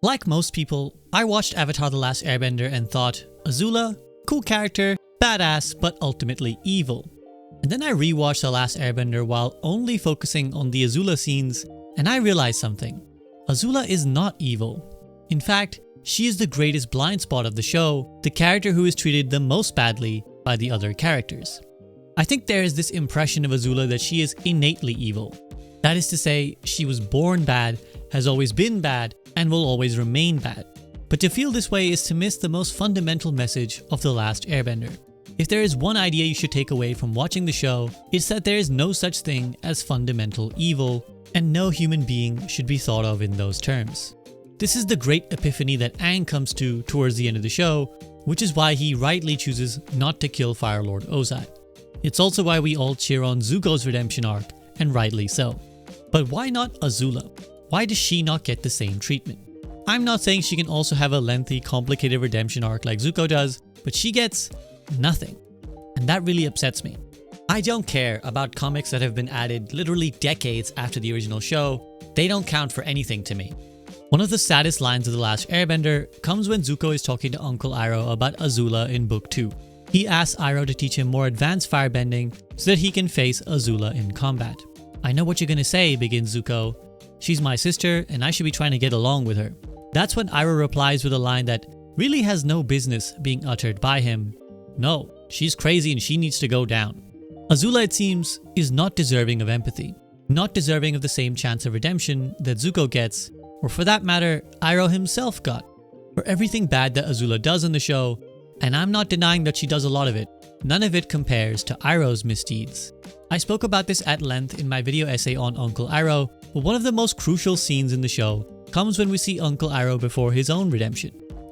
Like most people, I watched Avatar: The Last Airbender and thought, Azula, cool character, badass, but ultimately evil. And then I rewatched The Last Airbender while only focusing on the Azula scenes, and I realized something. Azula is not evil. In fact, she is the greatest blind spot of the show, the character who is treated the most badly by the other characters. I think there is this impression of Azula that she is innately evil. That is to say, she was born bad, has always been bad, and will always remain bad. But to feel this way is to miss the most fundamental message of The Last Airbender. If there is one idea you should take away from watching the show, it's that there is no such thing as fundamental evil, and no human being should be thought of in those terms. This is the great epiphany that Aang comes to towards the end of the show, which is why he rightly chooses not to kill Fire Lord Ozai. It's also why we all cheer on Zuko's redemption arc, and rightly so. But why not Azula? Why does she not get the same treatment? I'm not saying she can also have a lengthy, complicated redemption arc like Zuko does, but she gets nothing. And that really upsets me. I don't care about comics that have been added literally decades after the original show. They don't count for anything to me. One of the saddest lines of The Last Airbender comes when Zuko is talking to Uncle Iroh about Azula in Book 2. He asks Iroh to teach him more advanced firebending so that he can face Azula in combat. I know what you're gonna say, begins Zuko. She's my sister and I should be trying to get along with her. That's when Iroh replies with a line that really has no business being uttered by him. No, she's crazy and she needs to go down. Azula, it seems, is not deserving of empathy, not deserving of the same chance of redemption that Zuko gets, or for that matter, Iroh himself got. For everything bad that Azula does in the show, and I'm not denying that she does a lot of it, none of it compares to Iroh's misdeeds. I spoke about this at length in my video essay on Uncle Iroh, but one of the most crucial scenes in the show comes when we see Uncle Iroh before his own redemption,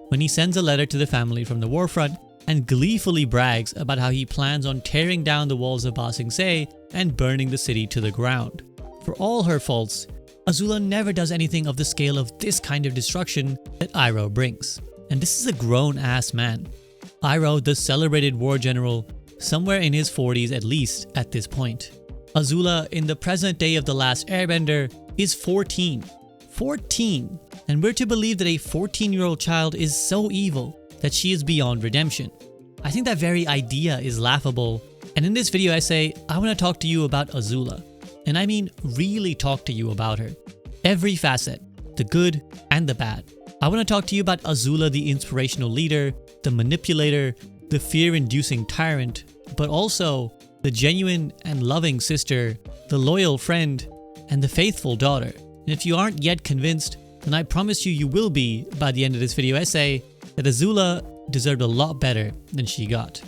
when he sends a letter to the family from the warfront and gleefully brags about how he plans on tearing down the walls of Ba Sing Se and burning the city to the ground. For all her faults, Azula never does anything of the scale of this kind of destruction that Iroh brings. And this is a grown-ass man. Iroh, the celebrated war general, somewhere in his 40s at least at this point. Azula, in the present day of The Last Airbender, is 14. 14! And we're to believe that a 14-year-old child is so evil that she is beyond redemption. I think that very idea is laughable, and in this video essay, I want to talk to you about Azula. And I mean really talk to you about her. Every facet, the good and the bad. I want to talk to you about Azula, the inspirational leader, the manipulator, the fear-inducing tyrant, but also the genuine and loving sister, the loyal friend, and the faithful daughter. And if you aren't yet convinced, then I promise you will be by the end of this video essay that Azula deserved a lot better than she got.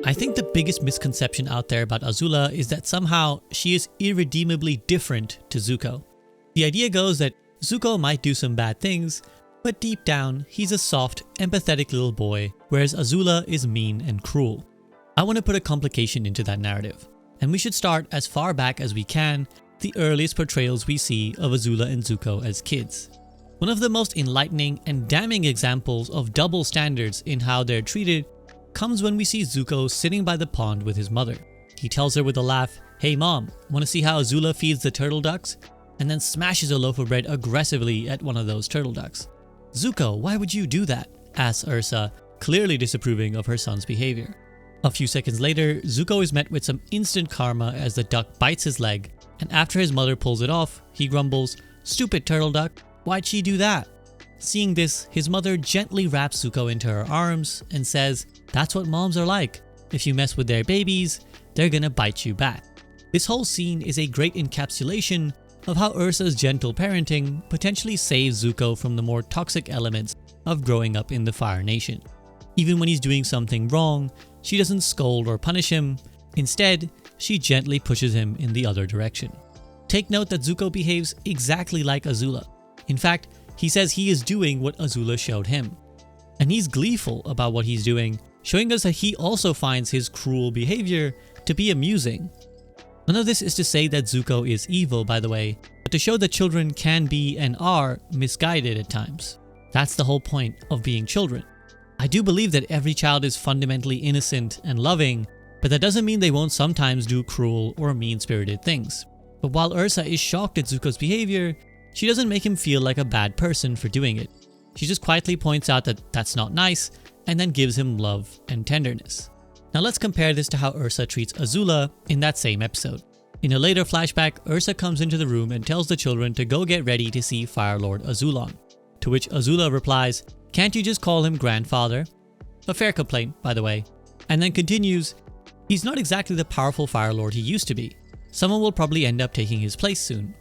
I think the biggest misconception out there about Azula is that somehow she is irredeemably different to Zuko. The idea goes that Zuko might do some bad things, but deep down, he's a soft, empathetic little boy, whereas Azula is mean and cruel. I want to put a complication into that narrative, and we should start as far back as we can, the earliest portrayals we see of Azula and Zuko as kids. One of the most enlightening and damning examples of double standards in how they're treated comes when we see Zuko sitting by the pond with his mother. He tells her with a laugh, "Hey mom, want to see how Azula feeds the turtle ducks?" and then smashes a loaf of bread aggressively at one of those turtle ducks. "Zuko, why would you do that?" asks Ursa, clearly disapproving of her son's behavior. A few seconds later, Zuko is met with some instant karma as the duck bites his leg, and after his mother pulls it off, he grumbles, "Stupid turtle duck, why'd she do that?" Seeing this, his mother gently wraps Zuko into her arms and says, "That's what moms are like. If you mess with their babies, they're gonna bite you back." This whole scene is a great encapsulation of how Ursa's gentle parenting potentially saves Zuko from the more toxic elements of growing up in the Fire Nation. Even when he's doing something wrong, she doesn't scold or punish him. Instead, she gently pushes him in the other direction. Take note that Zuko behaves exactly like Azula. In fact, he says he is doing what Azula showed him. And he's gleeful about what he's doing, showing us that he also finds his cruel behavior to be amusing. None of this is to say that Zuko is evil, by the way, but to show that children can be and are misguided at times. That's the whole point of being children. I do believe that every child is fundamentally innocent and loving, but that doesn't mean they won't sometimes do cruel or mean-spirited things. But while Ursa is shocked at Zuko's behavior, she doesn't make him feel like a bad person for doing it. She just quietly points out that that's not nice and then gives him love and tenderness. Now let's compare this to how Ursa treats Azula in that same episode. In a later flashback, Ursa comes into the room and tells the children to go get ready to see Fire Lord Azulon. To which Azula replies, "Can't you just call him grandfather?" A fair complaint, by the way. And then continues, "He's not exactly the powerful Fire Lord he used to be. Someone will probably end up taking his place soon."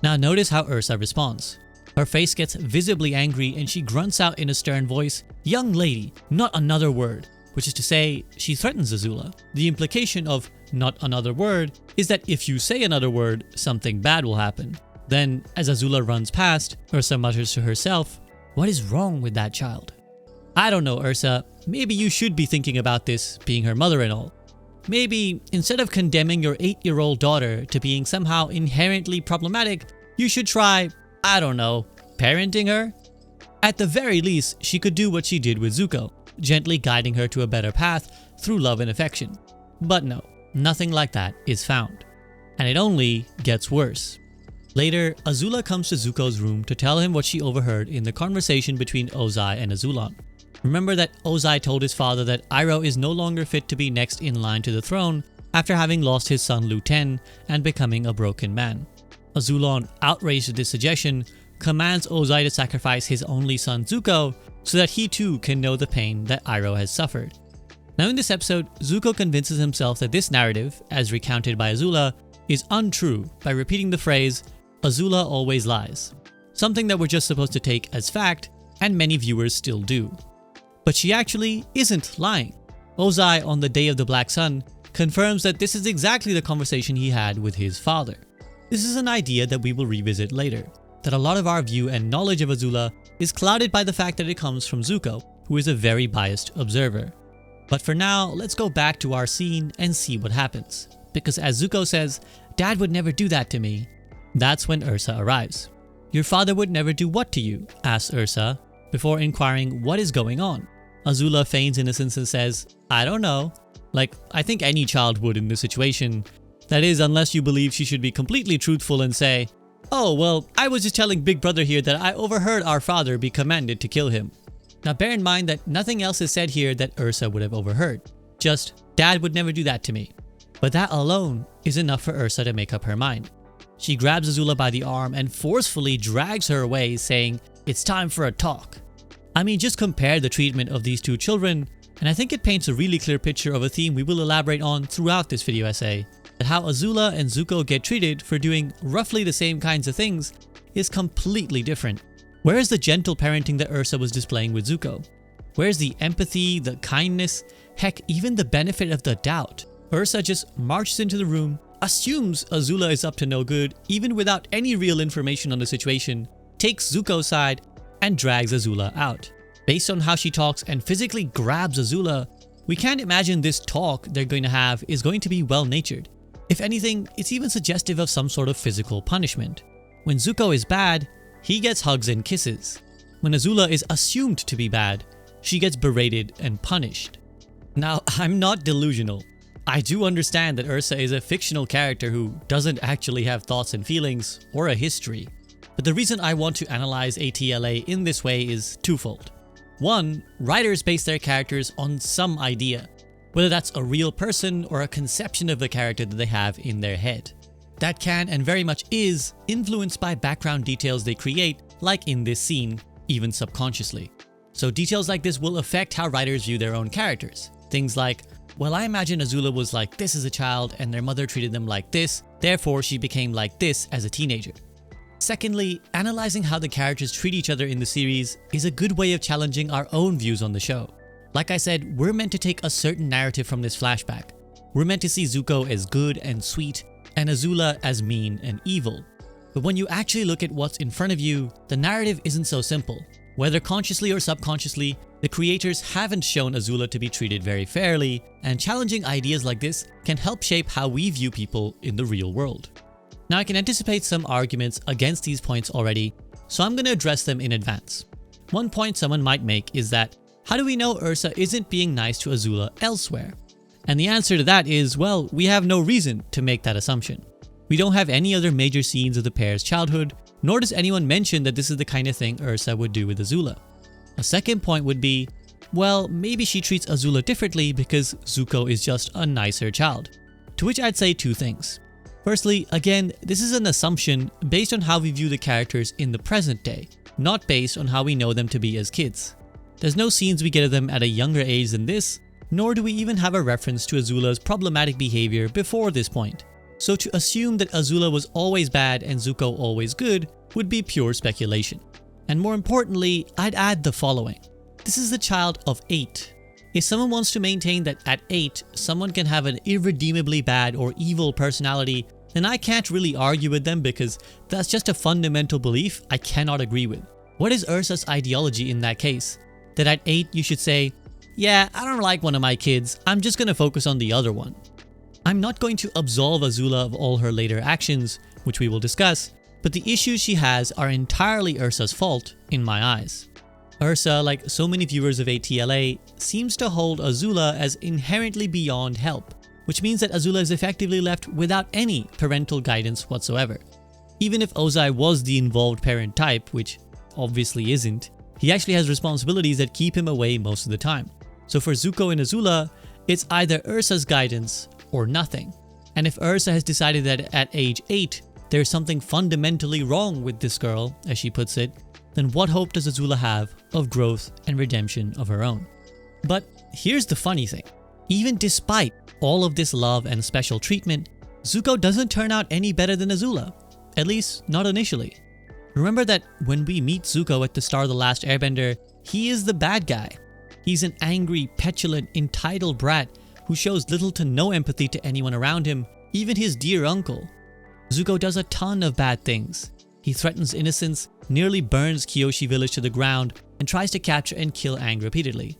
Now notice how Ursa responds. Her face gets visibly angry and she grunts out in a stern voice, "Young lady, not another word." Which is to say, she threatens Azula. The implication of "not another word" is that if you say another word, something bad will happen. Then, as Azula runs past, Ursa mutters to herself, "What is wrong with that child?" I don't know, Ursa. Maybe you should be thinking about this, being her mother and all. Maybe, instead of condemning your 8-year-old daughter to being somehow inherently problematic, you should try, I don't know, parenting her? At the very least, she could do what she did with Zuko, gently guiding her to a better path through love and affection. But no, nothing like that is found. And it only gets worse. Later, Azula comes to Zuko's room to tell him what she overheard in the conversation between Ozai and Azulon. Remember that Ozai told his father that Iroh is no longer fit to be next in line to the throne after having lost his son Lu Ten and becoming a broken man. Azulon, outraged at this suggestion, commands Ozai to sacrifice his only son Zuko so that he too can know the pain that Iroh has suffered. Now in this episode, Zuko convinces himself that this narrative, as recounted by Azula, is untrue by repeating the phrase, "Azula always lies," something that we're just supposed to take as fact, and many viewers still do. But she actually isn't lying. Ozai, on the day of the Black Sun, confirms that this is exactly the conversation he had with his father. This is an idea that we will revisit later, that a lot of our view and knowledge of Azula is clouded by the fact that it comes from Zuko, who is a very biased observer. But for now, let's go back to our scene and see what happens. Because as Zuko says, "Dad would never do that to me." That's when Ursa arrives. "Your father would never do what to you?" asks Ursa, before inquiring what is going on. Azula feigns innocence and says, "I don't know." Like, I think any child would in this situation. That is, unless you believe she should be completely truthful and say, "Oh, well, I was just telling Big Brother here that I overheard our father be commanded to kill him." Now bear in mind that nothing else is said here that Ursa would have overheard. Just, "Dad would never do that to me." But that alone is enough for Ursa to make up her mind. She grabs Azula by the arm and forcefully drags her away, saying, "It's time for a talk." I mean, just compare the treatment of these two children, and I think it paints a really clear picture of a theme we will elaborate on throughout this video essay. That how Azula and Zuko get treated for doing roughly the same kinds of things is completely different. Where is the gentle parenting that Ursa was displaying with Zuko? Where's the empathy, the kindness, heck, even the benefit of the doubt? Ursa just marches into the room, assumes Azula is up to no good, even without any real information on the situation, takes Zuko's side, and drags Azula out. Based on how she talks and physically grabs Azula, we can't imagine this talk they're going to have is going to be well-natured. If anything, it's even suggestive of some sort of physical punishment. When Zuko is bad, he gets hugs and kisses. When Azula is assumed to be bad, she gets berated and punished. Now, I'm not delusional. I do understand that Ursa is a fictional character who doesn't actually have thoughts and feelings or a history. But the reason I want to analyze ATLA in this way is twofold. One, writers base their characters on some idea, whether that's a real person or a conception of the character that they have in their head. That can and very much is influenced by background details they create, like in this scene, even subconsciously. So details like this will affect how writers view their own characters. Things like, well, I imagine Azula was like this as a child and their mother treated them like this, therefore she became like this as a teenager. Secondly, analyzing how the characters treat each other in the series is a good way of challenging our own views on the show. Like I said, we're meant to take a certain narrative from this flashback. We're meant to see Zuko as good and sweet, and Azula as mean and evil. But when you actually look at what's in front of you, the narrative isn't so simple. Whether consciously or subconsciously, the creators haven't shown Azula to be treated very fairly, and challenging ideas like this can help shape how we view people in the real world. Now I can anticipate some arguments against these points already, so I'm going to address them in advance. One point someone might make is that how do we know Ursa isn't being nice to Azula elsewhere? And the answer to that is, well, we have no reason to make that assumption. We don't have any other major scenes of the pair's childhood, nor does anyone mention that this is the kind of thing Ursa would do with Azula. A second point would be, well, maybe she treats Azula differently because Zuko is just a nicer child. To which I'd say two things. Firstly, again, this is an assumption based on how we view the characters in the present day, not based on how we know them to be as kids. There's no scenes we get of them at a younger age than this, nor do we even have a reference to Azula's problematic behavior before this point. So to assume that Azula was always bad and Zuko always good would be pure speculation. And more importantly, I'd add the following. This is a child of 8. If someone wants to maintain that at 8, someone can have an irredeemably bad or evil personality, then I can't really argue with them because that's just a fundamental belief I cannot agree with. What is Ursa's ideology in that case? That at 8 you should say, yeah, I don't like one of my kids, I'm just gonna focus on the other one. I'm not going to absolve Azula of all her later actions, which we will discuss, but the issues she has are entirely Ursa's fault in my eyes. Ursa, like so many viewers of ATLA, seems to hold Azula as inherently beyond help, which means that Azula is effectively left without any parental guidance whatsoever. Even if Ozai was the involved parent type, which obviously isn't, he actually has responsibilities that keep him away most of the time. So for Zuko and Azula, it's either Ursa's guidance or nothing. And if Ursa has decided that at age 8, there's something fundamentally wrong with this girl, as she puts it, then what hope does Azula have of growth and redemption of her own? But here's the funny thing. Even despite all of this love and special treatment, Zuko doesn't turn out any better than Azula. At least, not initially. Remember that when we meet Zuko at the start of The Last Airbender, he is the bad guy. He's an angry, petulant, entitled brat who shows little to no empathy to anyone around him, even his dear uncle. Zuko does a ton of bad things. He threatens innocents, nearly burns Kyoshi village to the ground, and tries to capture and kill Aang repeatedly.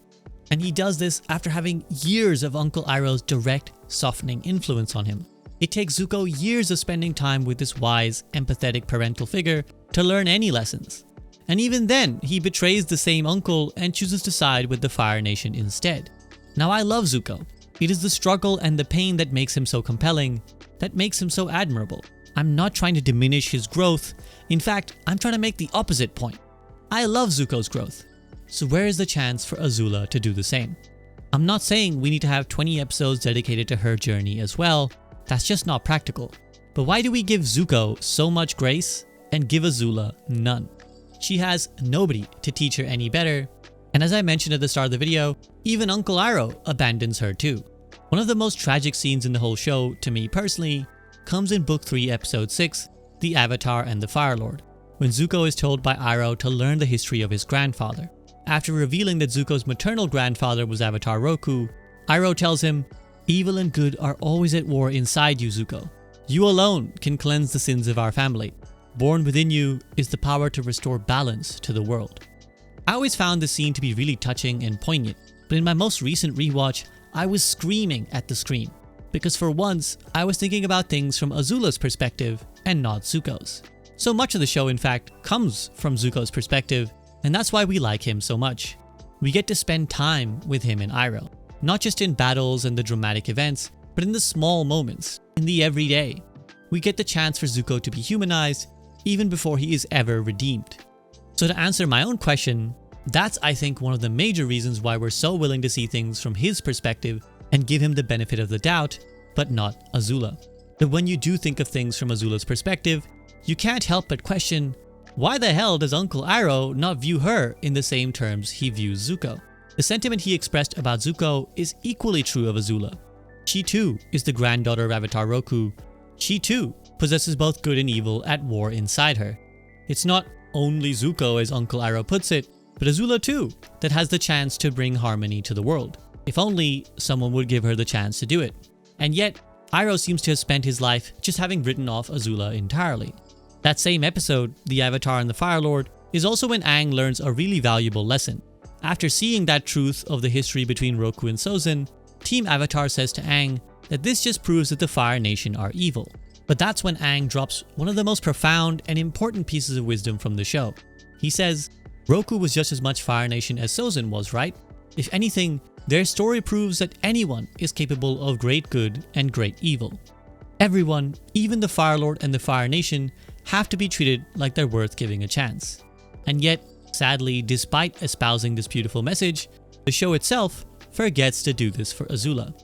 And he does this after having years of Uncle Iroh's direct, softening influence on him. It takes Zuko years of spending time with this wise, empathetic parental figure to learn any lessons. And even then, he betrays the same uncle and chooses to side with the Fire Nation instead. Now I love Zuko. It is the struggle and the pain that makes him so compelling, that makes him so admirable. I'm not trying to diminish his growth. In fact, I'm trying to make the opposite point. I love Zuko's growth. So where is the chance for Azula to do the same? I'm not saying we need to have 20 episodes dedicated to her journey as well. That's just not practical. But why do we give Zuko so much grace and give Azula none? She has nobody to teach her any better. And as I mentioned at the start of the video, even Uncle Iroh abandons her too. One of the most tragic scenes in the whole show, to me personally, comes in Book 3, Episode 6, The Avatar and the Fire Lord, when Zuko is told by Iroh to learn the history of his grandfather. After revealing that Zuko's maternal grandfather was Avatar Roku, Iroh tells him, "Evil and good are always at war inside you, Zuko. You alone can cleanse the sins of our family. Born within you is the power to restore balance to the world." I always found this scene to be really touching and poignant, but in my most recent rewatch, I was screaming at the screen. Because for once, I was thinking about things from Azula's perspective and not Zuko's. So much of the show, in fact, comes from Zuko's perspective, and that's why we like him so much. We get to spend time with him and Iroh, not just in battles and the dramatic events, but in the small moments, in the everyday. We get the chance for Zuko to be humanized, even before he is ever redeemed. So to answer my own question, that's I think one of the major reasons why we're so willing to see things from his perspective and give him the benefit of the doubt, but not Azula. But when you do think of things from Azula's perspective, you can't help but question, why the hell does Uncle Iroh not view her in the same terms he views Zuko? The sentiment he expressed about Zuko is equally true of Azula. She too is the granddaughter of Avatar Roku. She too possesses both good and evil at war inside her. It's not only Zuko, as Uncle Iroh puts it, but Azula too, that has the chance to bring harmony to the world. If only someone would give her the chance to do it. And yet, Iroh seems to have spent his life just having written off Azula entirely. That same episode, The Avatar and the Fire Lord, is also when Aang learns a really valuable lesson. After seeing that truth of the history between Roku and Sozin, Team Avatar says to Aang that this just proves that the Fire Nation are evil. But that's when Aang drops one of the most profound and important pieces of wisdom from the show. He says, "Roku was just as much Fire Nation as Sozin was, right? If anything, their story proves that anyone is capable of great good and great evil. Everyone, even the Fire Lord and the Fire Nation, have to be treated like they're worth giving a chance. And yet, sadly, despite espousing this beautiful message, the show itself forgets to do this for Azula.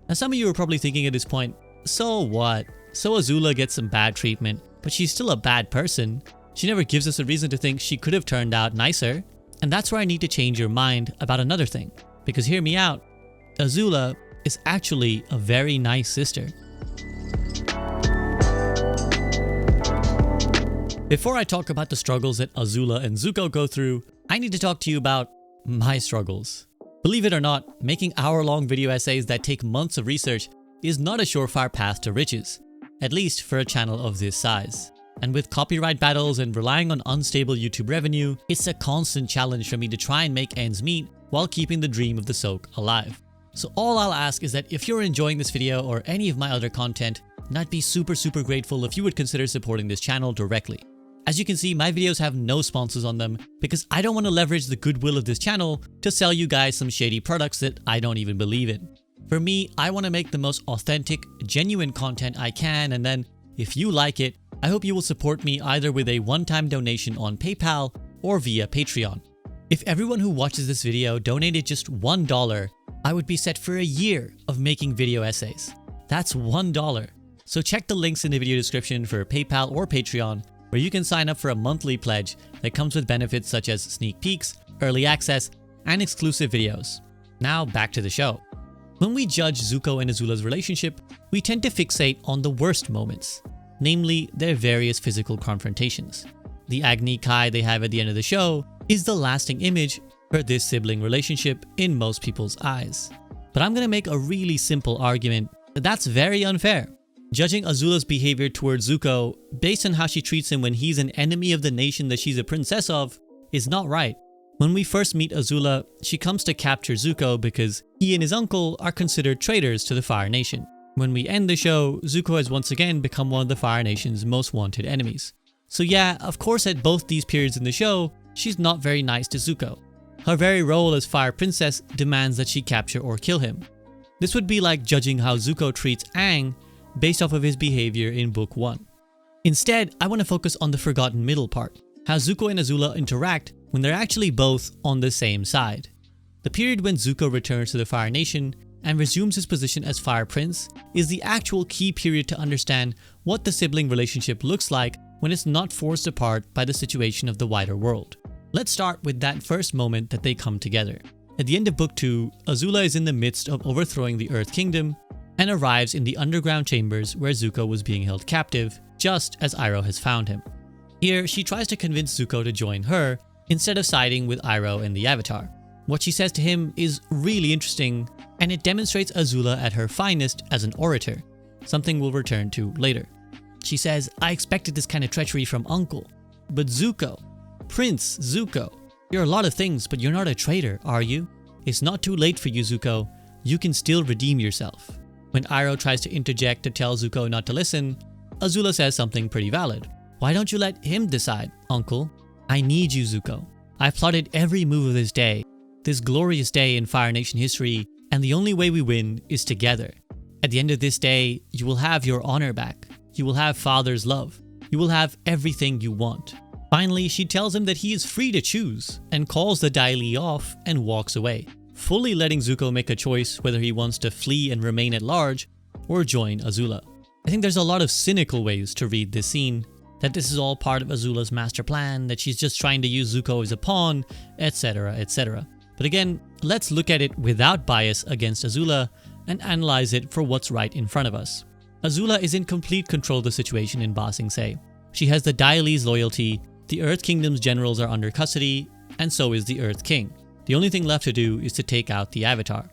Now some of you are probably thinking at this point, so what? So Azula gets some bad treatment, but she's still a bad person. She never gives us a reason to think she could have turned out nicer. And that's where I need to change your mind about another thing. Because hear me out, Azula is actually a very nice sister. Before I talk about the struggles that Azula and Zuko go through, I need to talk to you about my struggles. Believe it or not, making hour-long video essays that take months of research is not a surefire path to riches, at least for a channel of this size. And with copyright battles and relying on unstable YouTube revenue, it's a constant challenge for me to try and make ends meet while keeping the dream of the Soak alive. So all I'll ask is that if you're enjoying this video or any of my other content, then I'd be super grateful if you would consider supporting this channel directly. As you can see, my videos have no sponsors on them because I don't want to leverage the goodwill of this channel to sell you guys some shady products that I don't even believe in. For me, I want to make the most authentic, genuine content I can, and then if you like it, I hope you will support me either with a one-time donation on PayPal or via Patreon. If everyone who watches this video donated just $1, I would be set for a year of making video essays. That's $1. So check the links in the video description for PayPal or Patreon, where you can sign up for a monthly pledge that comes with benefits such as sneak peeks, early access, and exclusive videos. Now back to the show. When we judge Zuko and Azula's relationship, we tend to fixate on the worst moments, namely their various physical confrontations. The Agni Kai they have at the end of the show is the lasting image for this sibling relationship in most people's eyes. But I'm going to make a really simple argument that that's very unfair. Judging Azula's behavior towards Zuko based on how she treats him when he's an enemy of the nation that she's a princess of is not right. When we first meet Azula, she comes to capture Zuko because he and his uncle are considered traitors to the Fire Nation. When we end the show, Zuko has once again become one of the Fire Nation's most wanted enemies. So yeah, of course at both these periods in the show, she's not very nice to Zuko. Her very role as Fire Princess demands that she capture or kill him. This would be like judging how Zuko treats Aang based off of his behavior in Book 1. Instead, I want to focus on the forgotten middle part, how Zuko and Azula interact when they're actually both on the same side. The period when Zuko returns to the Fire Nation and resumes his position as Fire Prince is the actual key period to understand what the sibling relationship looks like when it's not forced apart by the situation of the wider world. Let's start with that first moment that they come together. At the end of Book 2, Azula is in the midst of overthrowing the Earth Kingdom and arrives in the underground chambers where Zuko was being held captive, just as Iroh has found him. Here, she tries to convince Zuko to join her instead of siding with Iroh and the Avatar. What she says to him is really interesting, and it demonstrates Azula at her finest as an orator, something we'll return to later. She says, "I expected this kind of treachery from Uncle, but Zuko, Prince Zuko, you're a lot of things, but you're not a traitor, are you? It's not too late for you, Zuko. You can still redeem yourself." When Iroh tries to interject to tell Zuko not to listen, Azula says something pretty valid. "Why don't you let him decide, Uncle? I need you, Zuko. I've plotted every move of this day, this glorious day in Fire Nation history, and the only way we win is together. At the end of this day, you will have your honor back. You will have Father's love. You will have everything you want." Finally, she tells him that he is free to choose and calls the Dai Li off and walks away, fully letting Zuko make a choice whether he wants to flee and remain at large or join Azula. I think there's a lot of cynical ways to read this scene, that this is all part of Azula's master plan, that she's just trying to use Zuko as a pawn, etc, etc. But again, let's look at it without bias against Azula and analyze it for what's right in front of us. Azula is in complete control of the situation in Ba Sing Se. She has the Dai Li's loyalty, the Earth Kingdom's generals are under custody, and so is the Earth King. The only thing left to do is to take out the Avatar.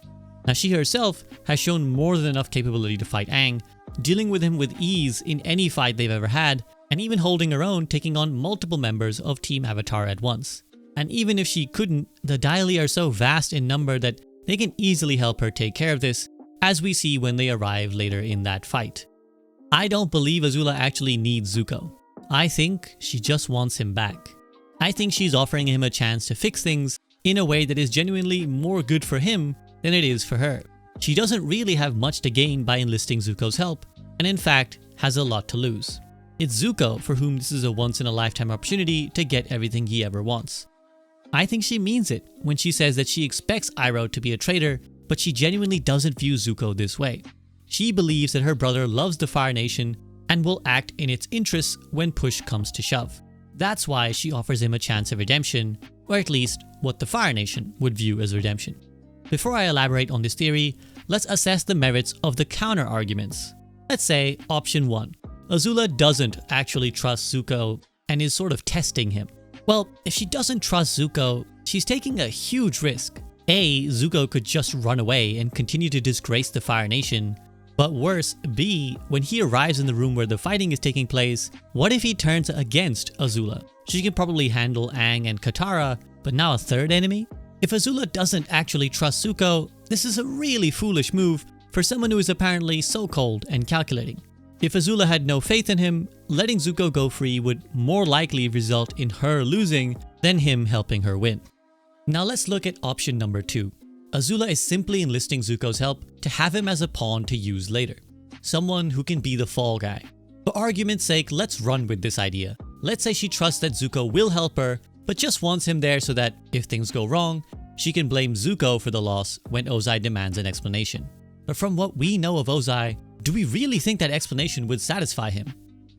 Now she herself has shown more than enough capability to fight Aang, dealing with him with ease in any fight they've ever had, and even holding her own, taking on multiple members of Team Avatar at once. And even if she couldn't, the Dai Li are so vast in number that they can easily help her take care of this, as we see when they arrive later in that fight. I don't believe Azula actually needs Zuko. I think she just wants him back. I think she's offering him a chance to fix things in a way that is genuinely more good for him than it is for her. She doesn't really have much to gain by enlisting Zuko's help, and in fact has a lot to lose. It's Zuko for whom this is a once-in-a-lifetime opportunity to get everything he ever wants. I think she means it when she says that she expects Iroh to be a traitor, but she genuinely doesn't view Zuko this way. She believes that her brother loves the Fire Nation and will act in its interests when push comes to shove. That's why she offers him a chance of redemption, or at least what the Fire Nation would view as redemption. Before I elaborate on this theory, let's assess the merits of the counter-arguments. Let's say option 1. Azula doesn't actually trust Zuko and is sort of testing him. Well, if she doesn't trust Zuko, she's taking a huge risk. A, Zuko could just run away and continue to disgrace the Fire Nation. But worse, B, when he arrives in the room where the fighting is taking place, what if he turns against Azula? She can probably handle Aang and Katara, but now a third enemy? If Azula doesn't actually trust Zuko, this is a really foolish move for someone who is apparently so cold and calculating. If Azula had no faith in him, letting Zuko go free would more likely result in her losing than him helping her win. Now let's look at option number 2. Azula is simply enlisting Zuko's help to have him as a pawn to use later. Someone who can be the fall guy. For argument's sake, let's run with this idea. Let's say she trusts that Zuko will help her, but just wants him there so that, if things go wrong, she can blame Zuko for the loss when Ozai demands an explanation. But from what we know of Ozai, do we really think that explanation would satisfy him?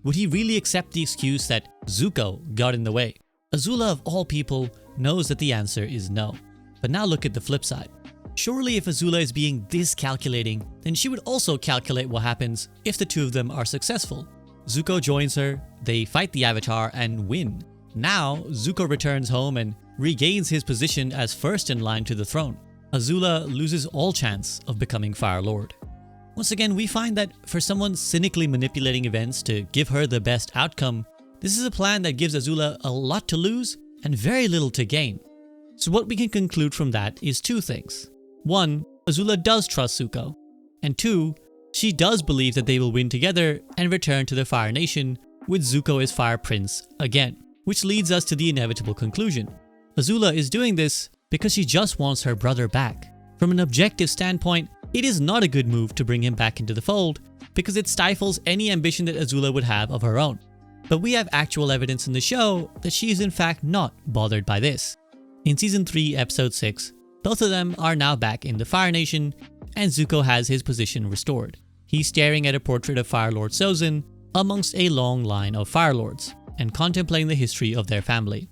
Would he really accept the excuse that Zuko got in the way? Azula of all people knows that the answer is no. But now look at the flip side. Surely if Azula is being this calculating, then she would also calculate what happens if the two of them are successful. Zuko joins her, they fight the Avatar and win. Now, Zuko returns home and regains his position as first in line to the throne. Azula loses all chance of becoming Fire Lord. Once again, we find that for someone cynically manipulating events to give her the best outcome, this is a plan that gives Azula a lot to lose and very little to gain. So what we can conclude from that is two things. 1. Azula does trust Zuko. And 2. She does believe that they will win together and return to the Fire Nation with Zuko as Fire Prince again. Which leads us to the inevitable conclusion. Azula is doing this because she just wants her brother back. From an objective standpoint, it is not a good move to bring him back into the fold because it stifles any ambition that Azula would have of her own. But we have actual evidence in the show that she is in fact not bothered by this. In Season 3, Episode 6, both of them are now back in the Fire Nation and Zuko has his position restored. He's staring at a portrait of Fire Lord Sozin amongst a long line of Fire Lords and contemplating the history of their family.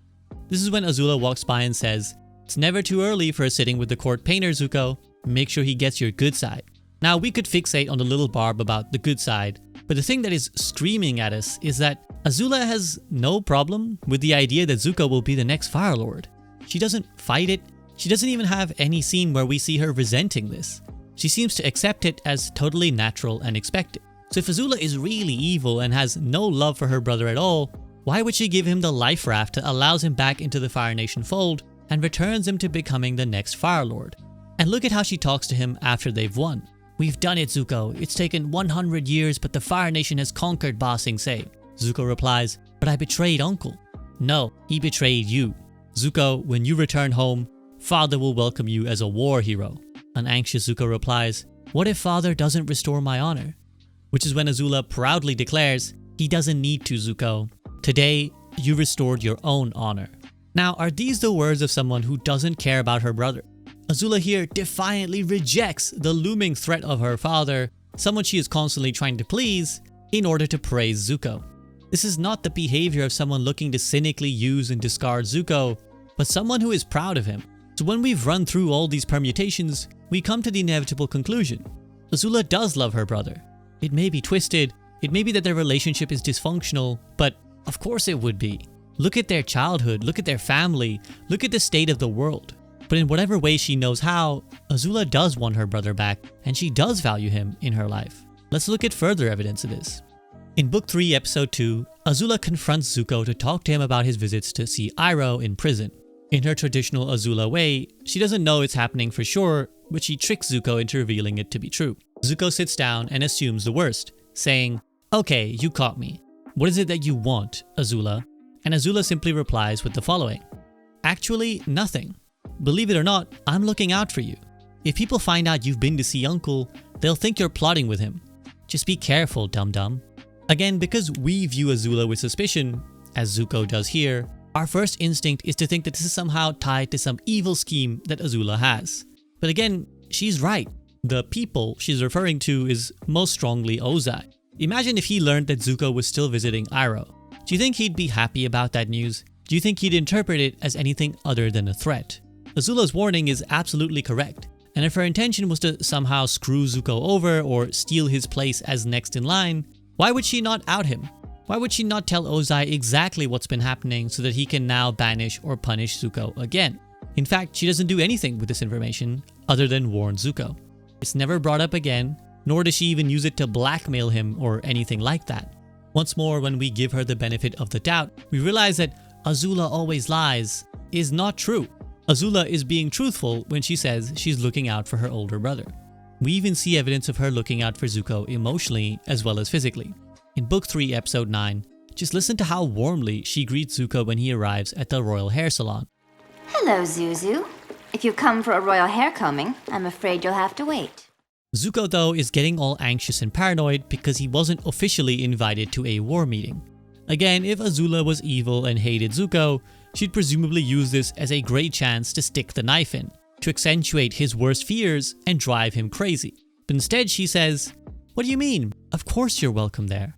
This is when Azula walks by and says, "It's never too early for a sitting with the court painter, Zuko. Make sure he gets your good side." Now we could fixate on the little barb about the good side, but the thing that is screaming at us is that Azula has no problem with the idea that Zuko will be the next Fire Lord. She doesn't fight it. She doesn't even have any scene where we see her resenting this. She seems to accept it as totally natural and expected. So if Azula is really evil and has no love for her brother at all, why would she give him the life raft that allows him back into the Fire Nation fold and returns him to becoming the next Fire Lord? And look at how she talks to him after they've won. "We've done it, Zuko. It's taken 100 years, but the Fire Nation has conquered Ba Sing Se." Zuko replies, "But I betrayed Uncle." "No, he betrayed you. Zuko, when you return home, Father will welcome you as a war hero." An anxious Zuko replies, "What if Father doesn't restore my honor?" Which is when Azula proudly declares, "He doesn't need to, Zuko. Today, you restored your own honor." Now, are these the words of someone who doesn't care about her brother? Azula here defiantly rejects the looming threat of her father, someone she is constantly trying to please, in order to praise Zuko. This is not the behavior of someone looking to cynically use and discard Zuko, but someone who is proud of him. So when we've run through all these permutations, we come to the inevitable conclusion. Azula does love her brother. It may be twisted, it may be that their relationship is dysfunctional, but of course it would be. Look at their childhood, look at their family, look at the state of the world. But in whatever way she knows how, Azula does want her brother back, and she does value him in her life. Let's look at further evidence of this. In Book 3, Episode 2, Azula confronts Zuko to talk to him about his visits to see Iroh in prison. In her traditional Azula way, she doesn't know it's happening for sure, but she tricks Zuko into revealing it to be true. Zuko sits down and assumes the worst, saying, "Okay, you caught me. What is it that you want, Azula?" And Azula simply replies with the following, "Actually, nothing. believe it or not, I'm looking out for you. If people find out you've been to see Uncle, they'll think you're plotting with him. Just be careful, dum-dum. Again, because we view Azula with suspicion, as Zuko does here, our first instinct is to think that this is somehow tied to some evil scheme that Azula has. But again, she's right. The people she's referring to is most strongly Ozai. Imagine if he learned that Zuko was still visiting Iroh. Do you think he'd be happy about that news? Do you think he'd interpret it as anything other than a threat? Azula's warning is absolutely correct. And if her intention was to somehow screw Zuko over or steal his place as next in line, why would she not out him? Why would she not tell Ozai exactly what's been happening so that he can now banish or punish Zuko again? In fact, she doesn't do anything with this information other than warn Zuko. It's never brought up again, nor does she even use it to blackmail him or anything like that. Once more, when we give her the benefit of the doubt, we realize that Azula always lies is not true. Azula is being truthful when she says she's looking out for her older brother. We even see evidence of her looking out for Zuko emotionally as well as physically. In Book 3, Episode 9, just listen to how warmly she greets Zuko when he arrives at the royal hair salon. Hello, Zuzu. If you've come for a royal hair combing, I'm afraid you'll have to wait. Zuko, though, is getting all anxious and paranoid because he wasn't officially invited to a war meeting. Again, if Azula was evil and hated Zuko, she'd presumably use this as a great chance to stick the knife in, to accentuate his worst fears and drive him crazy. But instead she says, "What do you mean? Of course you're welcome there."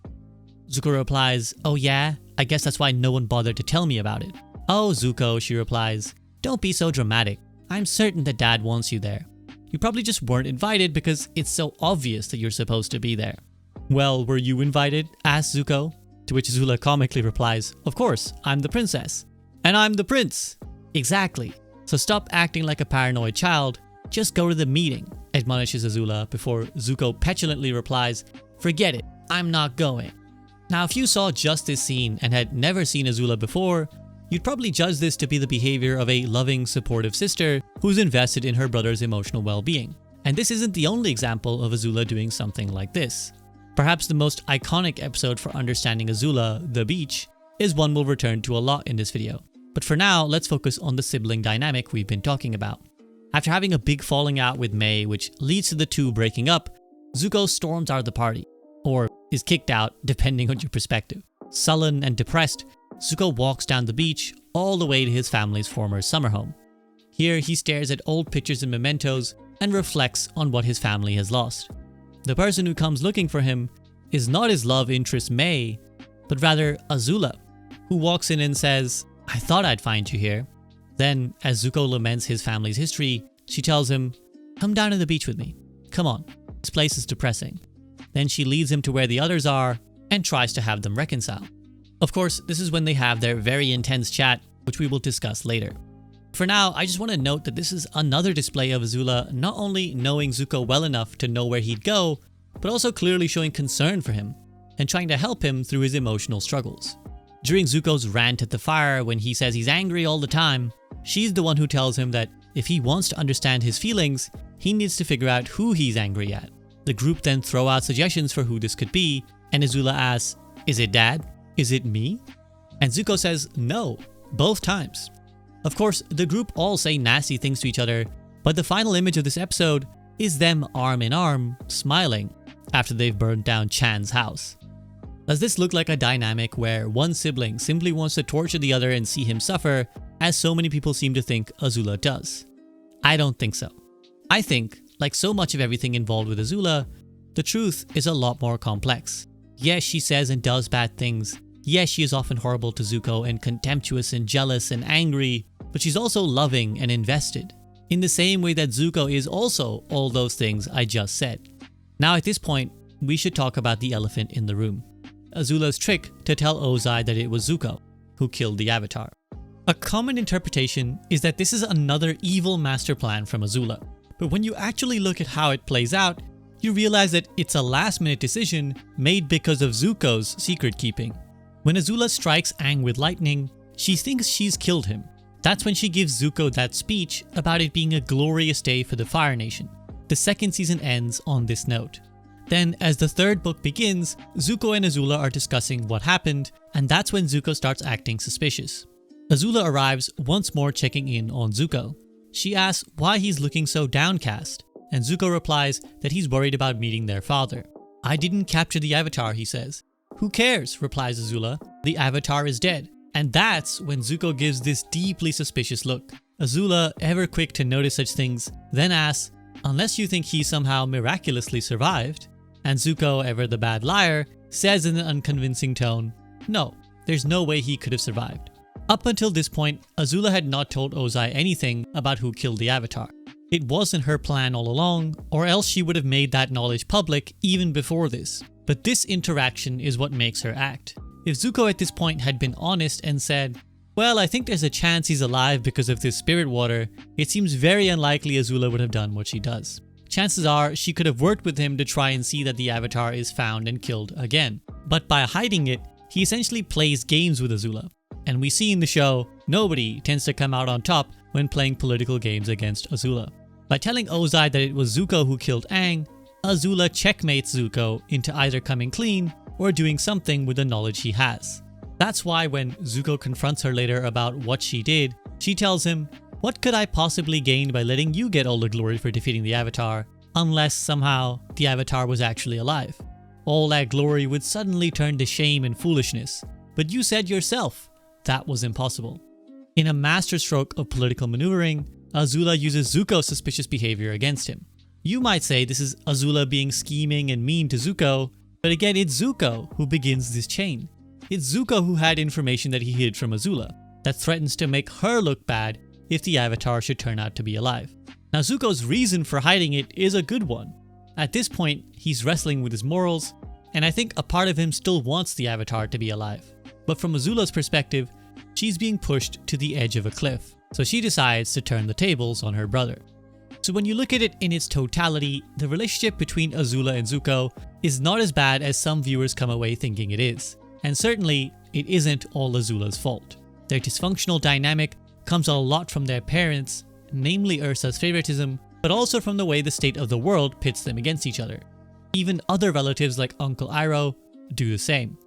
Zuko replies, "Oh yeah? I guess that's why no one bothered to tell me about it." "Oh, Zuko," she replies, "don't be so dramatic. I'm certain that Dad wants you there. You probably just weren't invited because it's so obvious that you're supposed to be there." "Well, were you invited?" asks Zuko. To which Azula comically replies, "Of course, I'm the princess." "And I'm the prince." "Exactly. So stop acting like a paranoid child. Just go to the meeting," admonishes Azula before Zuko petulantly replies, "Forget it. I'm not going." Now, if you saw just this scene and had never seen Azula before, you'd probably judge this to be the behavior of a loving, supportive sister who's invested in her brother's emotional well-being. And this isn't the only example of Azula doing something like this. Perhaps the most iconic episode for understanding Azula, The Beach, is one we'll return to a lot in this video. But for now, let's focus on the sibling dynamic we've been talking about. After having a big falling out with May, which leads to the two breaking up, Zuko storms out of the party, or is kicked out depending on your perspective. Sullen and depressed, Zuko walks down the beach all the way to his family's former summer home. Here he stares at old pictures and mementos and reflects on what his family has lost. The person who comes looking for him is not his love interest May, but rather Azula, who walks in and says, "I thought I'd find you here." Then, as Zuko laments his family's history, she tells him, "Come down to the beach with me. Come on, this place is depressing." Then she leads him to where the others are and tries to have them reconcile. Of course, this is when they have their very intense chat, which we will discuss later. For now, I just want to note that this is another display of Azula not only knowing Zuko well enough to know where he'd go, but also clearly showing concern for him and trying to help him through his emotional struggles. During Zuko's rant at the fire when he says he's angry all the time, she's the one who tells him that if he wants to understand his feelings, he needs to figure out who he's angry at. The group then throw out suggestions for who this could be, and Azula asks, "Is it Dad? Is it me?" And Zuko says no, both times. Of course, the group all say nasty things to each other, but the final image of this episode is them arm in arm, smiling, after they've burned down Chan's house. Does this look like a dynamic where one sibling simply wants to torture the other and see him suffer, as so many people seem to think Azula does? I don't think so. I think, like so much of everything involved with Azula, the truth is a lot more complex. Yes, she says and does bad things. Yes, she is often horrible to Zuko and contemptuous and jealous and angry, but she's also loving and invested, in the same way that Zuko is also all those things I just said. Now at this point, we should talk about the elephant in the room. Azula's trick to tell Ozai that it was Zuko who killed the Avatar. A common interpretation is that this is another evil master plan from Azula, but when you actually look at how it plays out, you realize that it's a last-minute decision made because of Zuko's secret keeping. When Azula strikes Aang with lightning, she thinks she's killed him. That's when she gives Zuko that speech about it being a glorious day for the Fire Nation. The second season ends on this note. Then, as the third book begins, Zuko and Azula are discussing what happened, and that's when Zuko starts acting suspicious. Azula arrives, once more checking in on Zuko. She asks why he's looking so downcast, and Zuko replies that he's worried about meeting their father. "I didn't capture the Avatar," he says. "Who cares?" replies Azula. "The Avatar is dead." And that's when Zuko gives this deeply suspicious look. Azula, ever quick to notice such things, then asks, "Unless you think he somehow miraculously survived?" And Zuko, ever the bad liar, says in an unconvincing tone, "No, there's no way he could have survived." Up until this point, Azula had not told Ozai anything about who killed the Avatar. It wasn't her plan all along, or else she would have made that knowledge public even before this. But this interaction is what makes her act. If Zuko at this point had been honest and said, "Well, I think there's a chance he's alive because of this spirit water," it seems very unlikely Azula would have done what she does. Chances are she could have worked with him to try and see that the Avatar is found and killed again. But by hiding it, he essentially plays games with Azula. And we see in the show, nobody tends to come out on top when playing political games against Azula. By telling Ozai that it was Zuko who killed Aang, Azula checkmates Zuko into either coming clean or doing something with the knowledge he has. That's why when Zuko confronts her later about what she did, she tells him, "What could I possibly gain by letting you get all the glory for defeating the Avatar, unless somehow the Avatar was actually alive? All that glory would suddenly turn to shame and foolishness. But you said yourself that was impossible." In a masterstroke of political maneuvering, Azula uses Zuko's suspicious behavior against him. You might say this is Azula being scheming and mean to Zuko, but again, it's Zuko who begins this chain. It's Zuko who had information that he hid from Azula that threatens to make her look bad if the Avatar should turn out to be alive. Now, Zuko's reason for hiding it is a good one. At this point, he's wrestling with his morals, and I think a part of him still wants the Avatar to be alive. But from Azula's perspective, she's being pushed to the edge of a cliff, so she decides to turn the tables on her brother. So when you look at it in its totality, the relationship between Azula and Zuko is not as bad as some viewers come away thinking it is. And certainly, it isn't all Azula's fault. Their dysfunctional dynamic comes a lot from their parents, namely Ursa's favoritism, but also from the way the state of the world pits them against each other. Even other relatives like Uncle Iroh do the same.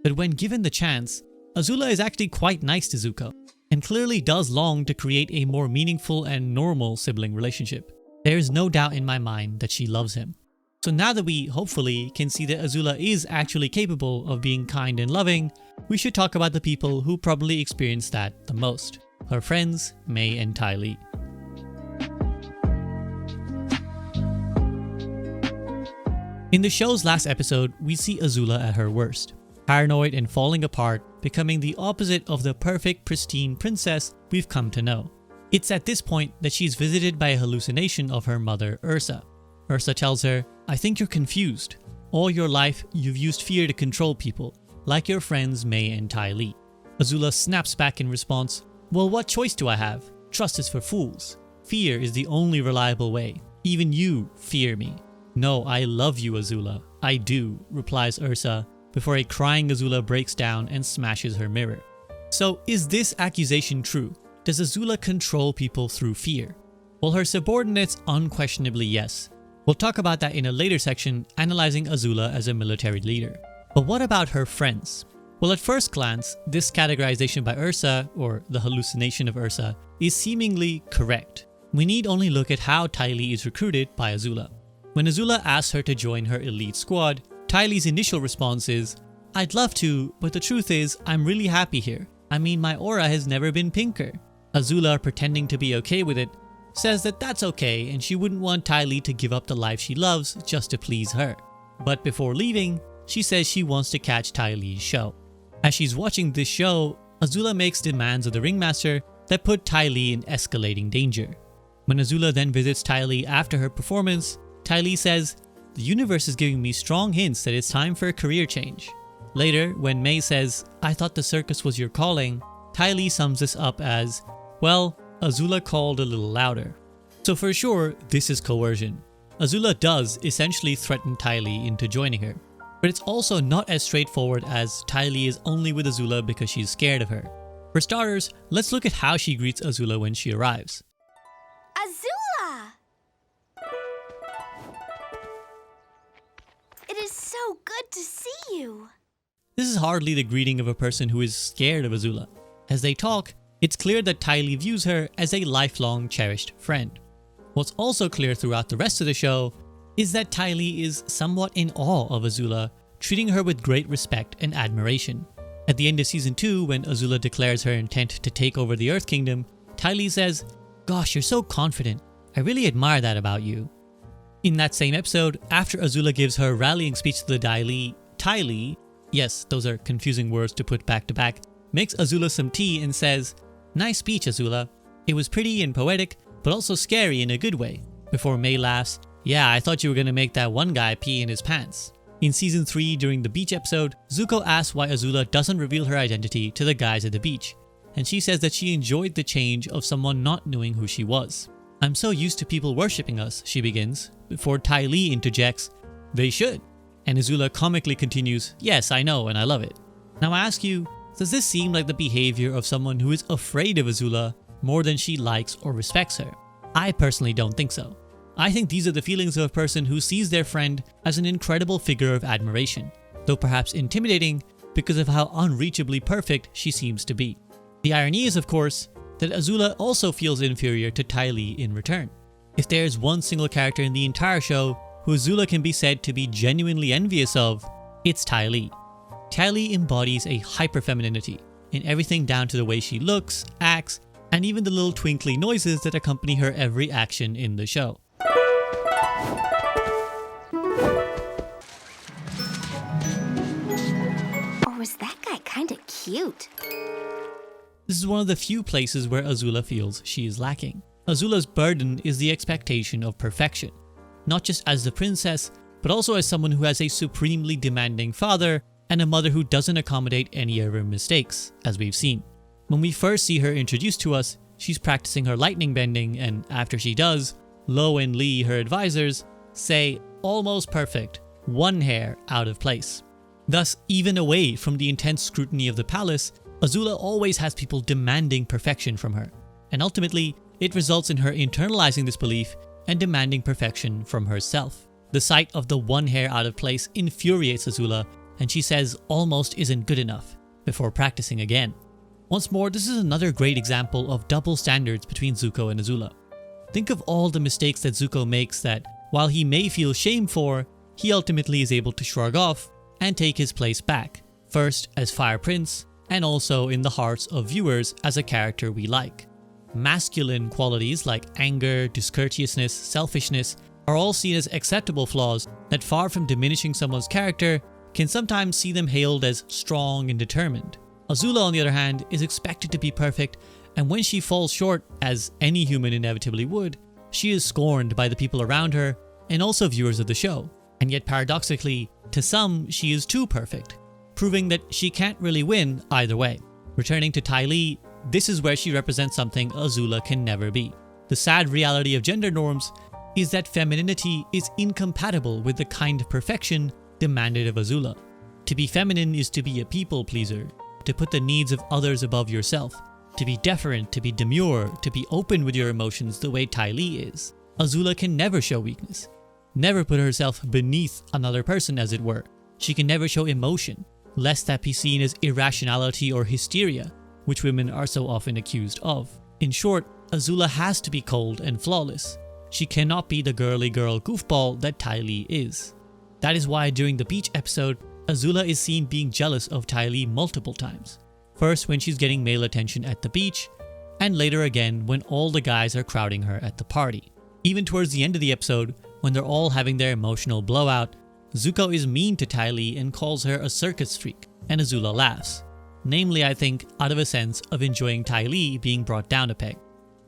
But when given the chance, Azula is actually quite nice to Zuko, and clearly does long to create a more meaningful and normal sibling relationship. There is no doubt in my mind that she loves him. So now that we, hopefully, can see that Azula is actually capable of being kind and loving, we should talk about the people who probably experience that the most. Her friends, Mai and Ty Lee. In the show's last episode, we see Azula at her worst. Paranoid and falling apart, becoming the opposite of the perfect, pristine princess we've come to know. It's at this point that she's visited by a hallucination of her mother, Ursa. Ursa tells her, "I think you're confused. All your life, you've used fear to control people, like your friends Mai and Ty Lee." Azula snaps back in response, "Well, what choice do I have? Trust is for fools. Fear is the only reliable way. Even you fear me." "No, I love you, Azula. I do," replies Ursa, before a crying Azula breaks down and smashes her mirror. So is this accusation true? Does Azula control people through fear? Well, her subordinates unquestionably yes. We'll talk about that in a later section, analyzing Azula as a military leader. But what about her friends? Well, at first glance, this categorization by Ursa, or the hallucination of Ursa, is seemingly correct. We need only look at how Ty Lee is recruited by Azula. When Azula asks her to join her elite squad, Ty Lee's initial response is, "I'd love to, but the truth is, I'm really happy here. I mean, my aura has never been pinker." Azula, pretending to be okay with it, says that that's okay and she wouldn't want Ty Lee to give up the life she loves just to please her. But before leaving, she says she wants to catch Ty Lee's show. As she's watching this show, Azula makes demands of the ringmaster that put Ty Lee in escalating danger. When Azula then visits Ty Lee after her performance, Ty Lee says, "The universe is giving me strong hints that it's time for a career change." Later, when Mai says, "I thought the circus was your calling," Ty Lee sums this up as, "Well, Azula called a little louder." So for sure, this is coercion. Azula does essentially threaten Ty Lee into joining her. But it's also not as straightforward as Ty Lee is only with Azula because she's scared of her. For starters, let's look at how she greets Azula when she arrives. Azula! It is so good to see you. This is hardly the greeting of a person who is scared of Azula. As they talk, It's clear that Ty Lee views her as a lifelong cherished friend. What's also clear throughout the rest of the show is that Ty Lee is somewhat in awe of Azula, treating her with great respect and admiration. At the end of season 2, when Azula declares her intent to take over the Earth Kingdom, Ty Lee says, "Gosh, you're so confident. I really admire that about you." In that same episode, after Azula gives her rallying speech to the Ty Lee, yes, those are confusing words to put back to back, makes Azula some tea and says, "Nice speech, Azula. It was pretty and poetic, but also scary in a good way." Before May laughs, "Yeah, I thought you were gonna make that one guy pee in his pants." In season 3, during the beach episode, Zuko asks why Azula doesn't reveal her identity to the guys at the beach, and she says that she enjoyed the change of someone not knowing who she was. "I'm so used to people worshipping us," she begins, before Ty Lee interjects, "They should." And Azula comically continues, "Yes, I know, and I love it." Now I ask you, does this seem like the behavior of someone who is afraid of Azula more than she likes or respects her? I personally don't think so. I think these are the feelings of a person who sees their friend as an incredible figure of admiration, though perhaps intimidating because of how unreachably perfect she seems to be. The irony is, of course, that Azula also feels inferior to Ty Lee in return. If there is one single character in the entire show who Azula can be said to be genuinely envious of, it's Ty Lee. Ty Lee embodies a hyper-femininity in everything down to the way she looks, acts, and even the little twinkly noises that accompany her every action in the show. Or was that guy kinda cute? This is one of the few places where Azula feels she is lacking. Azula's burden is the expectation of perfection, not just as the princess, but also as someone who has a supremely demanding father and a mother who doesn't accommodate any of her mistakes, as we've seen. When we first see her introduced to us, she's practicing her lightning bending, and after she does, Lo and Lee, her advisors, say, "Almost perfect, one hair out of place." Thus, even away from the intense scrutiny of the palace, Azula always has people demanding perfection from her, and ultimately, it results in her internalizing this belief and demanding perfection from herself. The sight of the one hair out of place infuriates Azula, and she says almost isn't good enough, before practicing again. Once more, this is another great example of double standards between Zuko and Azula. Think of all the mistakes that Zuko makes that, while he may feel shame for, he ultimately is able to shrug off and take his place back, first as Fire Prince, and also in the hearts of viewers as a character we like. Masculine qualities like anger, discourteousness, selfishness are all seen as acceptable flaws that, far from diminishing someone's character, can sometimes see them hailed as strong and determined. Azula, on the other hand, is expected to be perfect, and when she falls short, as any human inevitably would, she is scorned by the people around her and also viewers of the show. And yet paradoxically, to some, she is too perfect, proving that she can't really win either way. Returning to Ty Lee, this is where she represents something Azula can never be. The sad reality of gender norms is that femininity is incompatible with the kind of perfection demanded of Azula. To be feminine is to be a people pleaser, to put the needs of others above yourself, to be deferent, to be demure, to be open with your emotions the way Ty Lee is. Azula can never show weakness, never put herself beneath another person, as it were. She can never show emotion, lest that be seen as irrationality or hysteria, which women are so often accused of. In short, Azula has to be cold and flawless. She cannot be the girly girl goofball that Ty Lee is. That is why during the beach episode, Azula is seen being jealous of Ty Lee multiple times. First when she's getting male attention at the beach, and later again when all the guys are crowding her at the party. Even towards the end of the episode, when they're all having their emotional blowout, Zuko is mean to Ty Lee and calls her a circus freak, and Azula laughs. Namely, I think, out of a sense of enjoying Ty Lee being brought down a peg.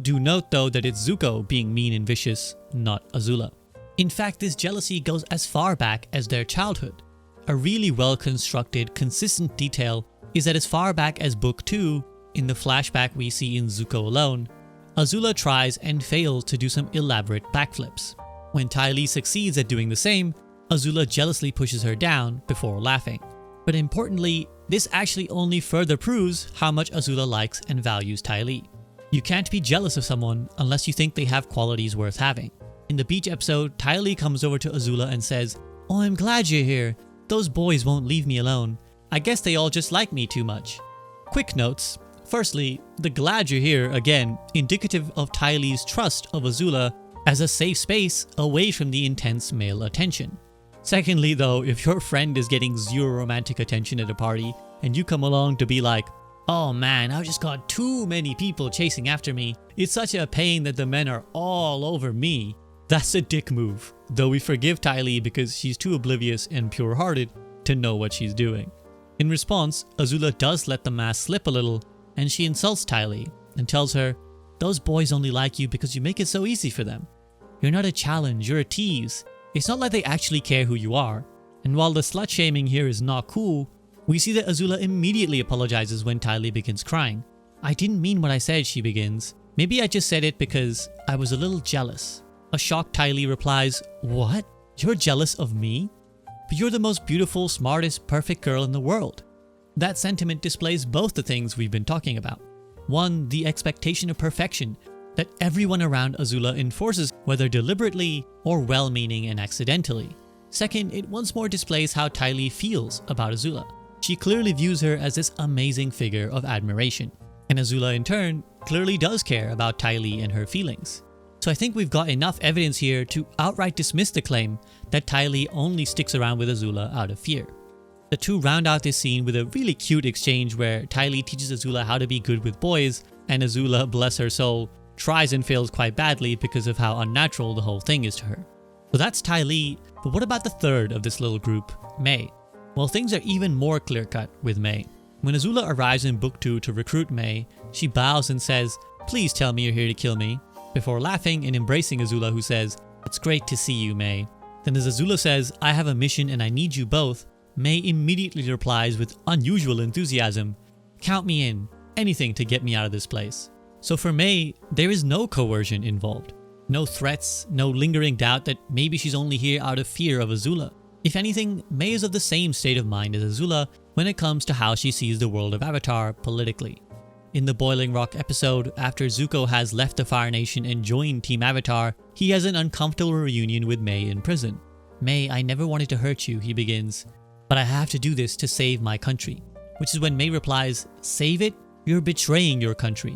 Do note though that it's Zuko being mean and vicious, not Azula. In fact, this jealousy goes as far back as their childhood. A really well-constructed, consistent detail is that as far back as Book 2, in the flashback we see in Zuko alone, Azula tries and fails to do some elaborate backflips. When Ty Lee succeeds at doing the same, Azula jealously pushes her down before laughing. But importantly, this actually only further proves how much Azula likes and values Ty Lee. You can't be jealous of someone unless you think they have qualities worth having. In the beach episode, Ty Lee comes over to Azula and says, "Oh, I'm glad you're here. Those boys won't leave me alone. I guess they all just like me too much." Quick notes. Firstly, the glad you're here, again, indicative of Ty Lee's trust of Azula as a safe space away from the intense male attention. Secondly though, if your friend is getting zero romantic attention at a party and you come along to be like, "Oh man, I've just got too many people chasing after me. It's such a pain that the men are all over me," that's a dick move, though we forgive Ty Lee because she's too oblivious and pure-hearted to know what she's doing. In response, Azula does let the mask slip a little, and she insults Ty Lee and tells her, "Those boys only like you because you make it so easy for them. You're not a challenge, you're a tease. It's not like they actually care who you are." And while the slut-shaming here is not cool, we see that Azula immediately apologizes when Ty Lee begins crying. "I didn't mean what I said," she begins. "Maybe I just said it because I was a little jealous." A shocked Ty Lee replies, "What? You're jealous of me? But you're the most beautiful, smartest, perfect girl in the world." That sentiment displays both the things we've been talking about. One, the expectation of perfection that everyone around Azula enforces, whether deliberately or well-meaning and accidentally. Second, it once more displays how Ty Lee feels about Azula. She clearly views her as this amazing figure of admiration. And Azula in turn clearly does care about Ty Lee and her feelings. So I think we've got enough evidence here to outright dismiss the claim that Ty Lee only sticks around with Azula out of fear. The two round out this scene with a really cute exchange where Ty Lee teaches Azula how to be good with boys, and Azula, bless her soul, tries and fails quite badly because of how unnatural the whole thing is to her. So that's Ty Lee, but what about the third of this little group, May? Well, things are even more clear-cut with May. When Azula arrives in Book 2 to recruit May, she bows and says, "Please tell me you're here to kill me," before laughing and embracing Azula, who says, "It's great to see you, May." Then as Azula says, "I have a mission and I need you both," May immediately replies with unusual enthusiasm, "Count me in, anything to get me out of this place." So for May, there is no coercion involved. No threats, no lingering doubt that maybe she's only here out of fear of Azula. If anything, May is of the same state of mind as Azula when it comes to how she sees the world of Avatar politically. In the Boiling Rock episode, after Zuko has left the Fire Nation and joined Team Avatar, he has an uncomfortable reunion with May in prison. "May, I never wanted to hurt you," he begins, "but I have to do this to save my country." Which is when May replies, "Save it? You're betraying your country."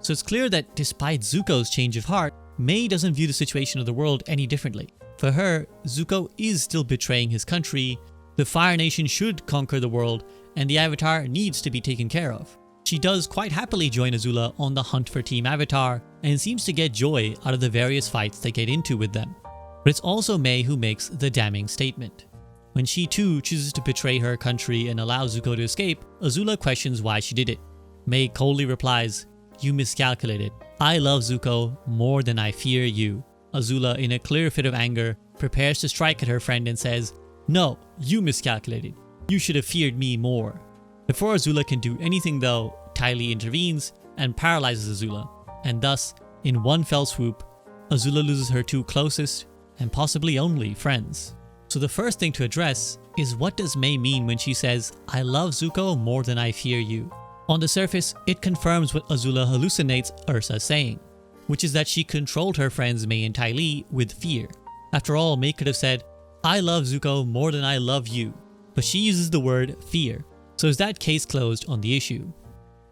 So it's clear that despite Zuko's change of heart, May doesn't view the situation of the world any differently. For her, Zuko is still betraying his country, the Fire Nation should conquer the world, and the Avatar needs to be taken care of. She does quite happily join Azula on the hunt for Team Avatar, and seems to get joy out of the various fights they get into with them. But it's also May who makes the damning statement. When she too chooses to betray her country and allow Zuko to escape, Azula questions why she did it. May coldly replies, "You miscalculated. I love Zuko more than I fear you." Azula, in a clear fit of anger, prepares to strike at her friend and says, "No, you miscalculated. You should have feared me more." Before Azula can do anything though, Ty Lee intervenes and paralyzes Azula, and thus, in one fell swoop, Azula loses her two closest, and possibly only, friends. So the first thing to address is, what does May mean when she says, "I love Zuko more than I fear you"? On the surface, it confirms what Azula hallucinates Ursa saying, which is that she controlled her friends May and Ty Lee with fear. After all, May could have said, "I love Zuko more than I love you," but she uses the word fear. So is that case closed on the issue?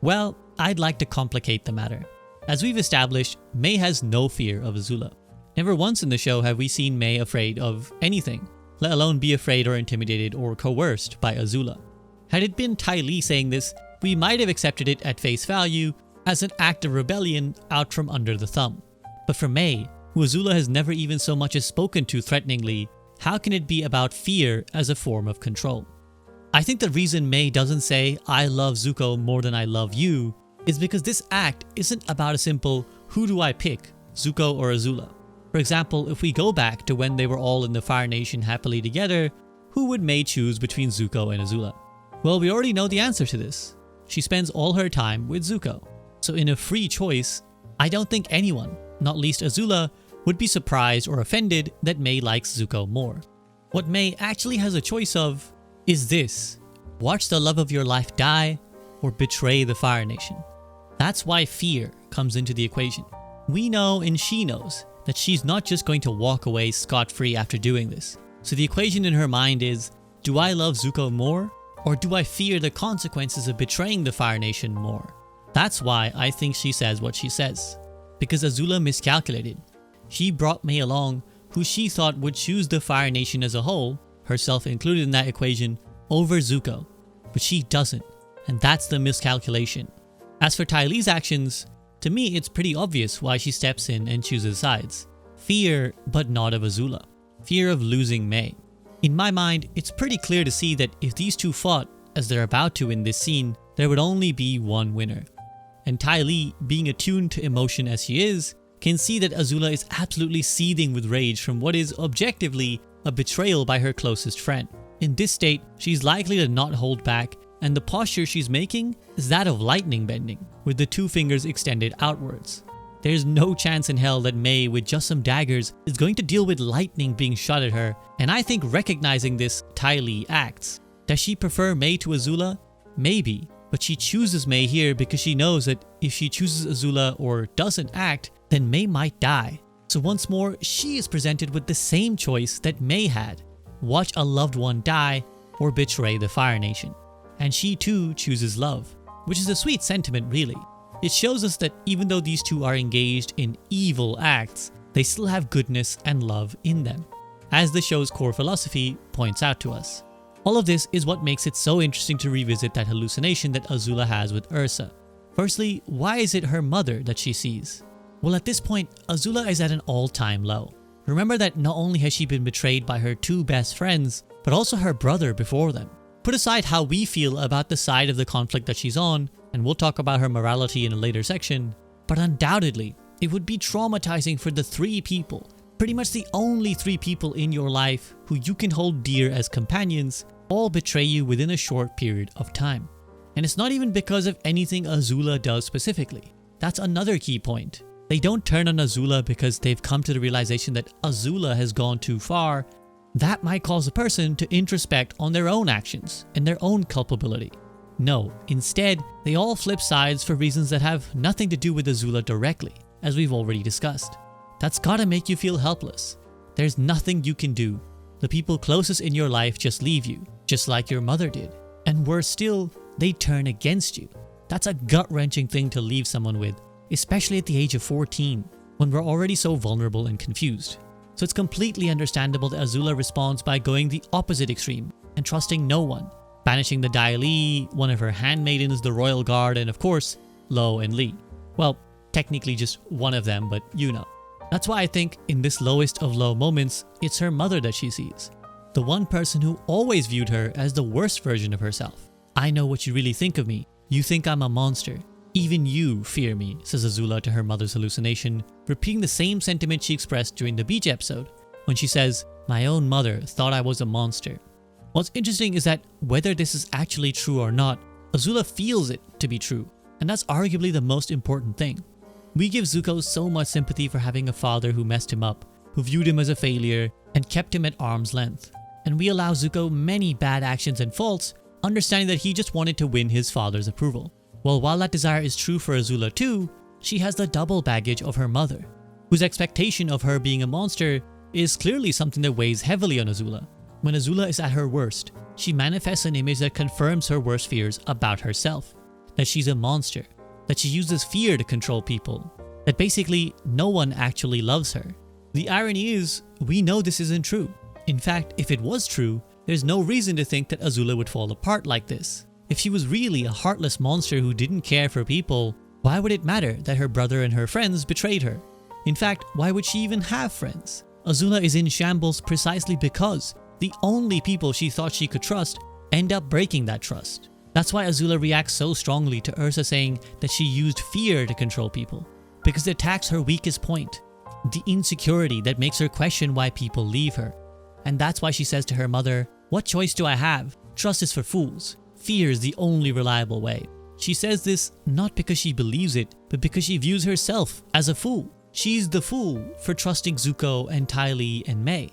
Well, I'd like to complicate the matter. As we've established, May has no fear of Azula. Never once in the show have we seen May afraid of anything, let alone be afraid or intimidated or coerced by Azula. Had it been Ty Lee saying this, we might have accepted it at face value as an act of rebellion out from under the thumb. But for May, who Azula has never even so much as spoken to threateningly, how can it be about fear as a form of control? I think the reason May doesn't say, "I love Zuko more than I love you," is because this act isn't about a simple, who do I pick, Zuko or Azula? For example, if we go back to when they were all in the Fire Nation happily together, who would May choose between Zuko and Azula? Well, we already know the answer to this. She spends all her time with Zuko. So in a free choice, I don't think anyone, not least Azula, would be surprised or offended that May likes Zuko more. What May actually has a choice of is this: watch the love of your life die or betray the Fire Nation. That's why fear comes into the equation. We know and she knows that she's not just going to walk away scot-free after doing this. So the equation in her mind is, do I love Zuko more, or do I fear the consequences of betraying the Fire Nation more? That's why I think she says what she says. Because Azula miscalculated. She brought Mei along, who she thought would choose the Fire Nation as a whole, herself included in that equation, over Zuko. But she doesn't, and that's the miscalculation. As for Ty Lee's actions, to me it's pretty obvious why she steps in and chooses sides. Fear, but not of Azula. Fear of losing Mei. In my mind, it's pretty clear to see that if these two fought, as they're about to in this scene, there would only be one winner. And Ty Lee, being attuned to emotion as she is, can see that Azula is absolutely seething with rage from what is objectively a betrayal by her closest friend. In this state, she's likely to not hold back, and the posture she's making is that of lightning bending, with the two fingers extended outwards. There's no chance in hell that Mei, with just some daggers, is going to deal with lightning being shot at her, and I think recognizing this, Ty Lee acts. Does she prefer Mei to Azula? Maybe, but she chooses Mei here because she knows that if she chooses Azula or doesn't act, then Mei might die. So once more, she is presented with the same choice that Mei had. Watch a loved one die or betray the Fire Nation. And she too chooses love, which is a sweet sentiment really. It shows us that even though these two are engaged in evil acts, they still have goodness and love in them, as the show's core philosophy points out to us. All of this is what makes it so interesting to revisit that hallucination that Azula has with Ursa. Firstly, why is it her mother that she sees? Well, at this point, Azula is at an all-time low. Remember that not only has she been betrayed by her two best friends, but also her brother before them. Put aside how we feel about the side of the conflict that she's on, and we'll talk about her morality in a later section, but undoubtedly, it would be traumatizing for the three people, pretty much the only three people in your life who you can hold dear as companions, all betray you within a short period of time. And it's not even because of anything Azula does specifically. That's another key point. They don't turn on Azula because they've come to the realization that Azula has gone too far. That might cause a person to introspect on their own actions and their own culpability. No, instead, they all flip sides for reasons that have nothing to do with Azula directly, as we've already discussed. That's gotta make you feel helpless. There's nothing you can do. The people closest in your life just leave you, just like your mother did. And worse still, they turn against you. That's a gut-wrenching thing to leave someone with, especially at the age of 14, when we're already so vulnerable and confused. So it's completely understandable that Azula responds by going the opposite extreme and trusting no one, banishing the Dai Li, one of her handmaidens, the royal guard, and of course, Lo and Li. Well, technically just one of them, but you know. That's why I think in this lowest of low moments, it's her mother that she sees. The one person who always viewed her as the worst version of herself. I know what you really think of me. You think I'm a monster. Even you fear me, says Azula to her mother's hallucination, repeating the same sentiment she expressed during the beach episode, when she says, "My own mother thought I was a monster." What's interesting is that whether this is actually true or not, Azula feels it to be true, and that's arguably the most important thing. We give Zuko so much sympathy for having a father who messed him up, who viewed him as a failure and kept him at arm's length. And we allow Zuko many bad actions and faults, understanding that he just wanted to win his father's approval. Well, while that desire is true for Azula too, she has the double baggage of her mother, whose expectation of her being a monster is clearly something that weighs heavily on Azula. When Azula is at her worst, she manifests an image that confirms her worst fears about herself. That she's a monster, that she uses fear to control people, that basically no one actually loves her. The irony is, we know this isn't true. In fact, if it was true, there's no reason to think that Azula would fall apart like this. If she was really a heartless monster who didn't care for people, why would it matter that her brother and her friends betrayed her? In fact, why would she even have friends? Azula is in shambles precisely because the only people she thought she could trust end up breaking that trust. That's why Azula reacts so strongly to Ursa saying that she used fear to control people, because it attacks her weakest point, the insecurity that makes her question why people leave her. And that's why she says to her mother, "What choice do I have? Trust is for fools. Fear is the only reliable way." She says this not because she believes it, but because she views herself as a fool. She's the fool for trusting Zuko and Ty Lee and Mei.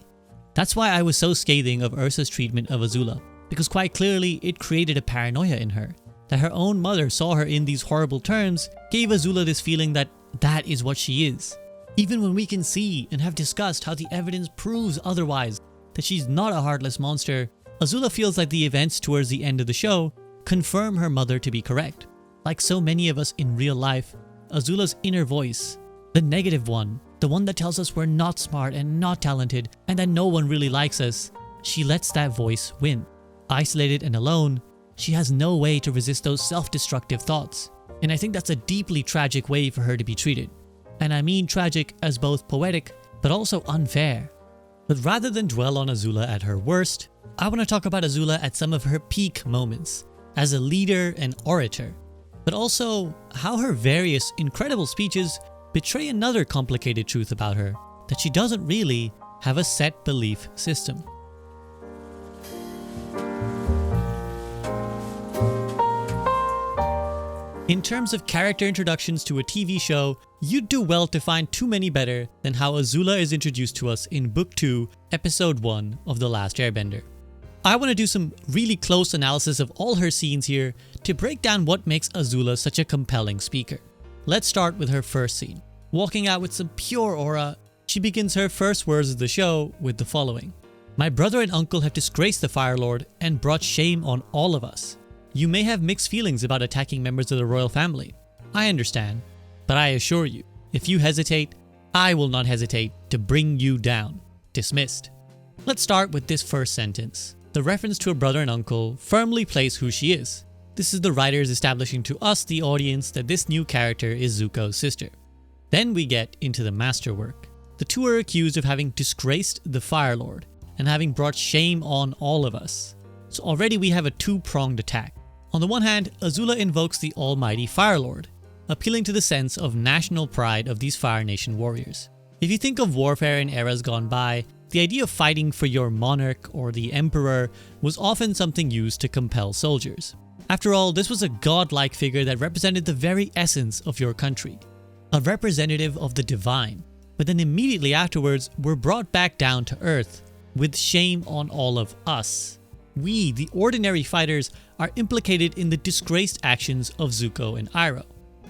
That's why I was so scathing of Ursa's treatment of Azula, because quite clearly it created a paranoia in her. That her own mother saw her in these horrible terms gave Azula this feeling that that is what she is. Even when we can see and have discussed how the evidence proves otherwise, that she's not a heartless monster, Azula feels like the events towards the end of the show confirm her mother to be correct. Like so many of us in real life, Azula's inner voice, the negative one, the one that tells us we're not smart and not talented and that no one really likes us, she lets that voice win. Isolated and alone, she has no way to resist those self-destructive thoughts. And I think that's a deeply tragic way for her to be treated. And I mean tragic as both poetic but also unfair. But rather than dwell on Azula at her worst, I want to talk about Azula at some of her peak moments as a leader and orator, but also how her various incredible speeches betray another complicated truth about her, that she doesn't really have a set belief system. In terms of character introductions to a TV show, you'd do well to find too many better than how Azula is introduced to us in Book 2, Episode 1 of The Last Airbender. I want to do some really close analysis of all her scenes here to break down what makes Azula such a compelling speaker. Let's start with her first scene. Walking out with some pure aura, she begins her first words of the show with the following. "My brother and uncle have disgraced the Fire Lord and brought shame on all of us. You may have mixed feelings about attacking members of the royal family. I understand, but I assure you, if you hesitate, I will not hesitate to bring you down. Dismissed." Let's start with this first sentence. The reference to her brother and uncle firmly places who she is. This is the writers establishing to us, the audience, that this new character is Zuko's sister. Then we get into the masterwork. The two are accused of having disgraced the Fire Lord and having brought shame on all of us. So already we have a two-pronged attack. On the one hand, Azula invokes the almighty Fire Lord, appealing to the sense of national pride of these Fire Nation warriors. If you think of warfare in eras gone by, the idea of fighting for your monarch or the emperor was often something used to compel soldiers. After all, this was a godlike figure that represented the very essence of your country, a representative of the divine, but then immediately afterwards were brought back down to earth with shame on all of us. We, the ordinary fighters, are implicated in the disgraced actions of Zuko and Iroh.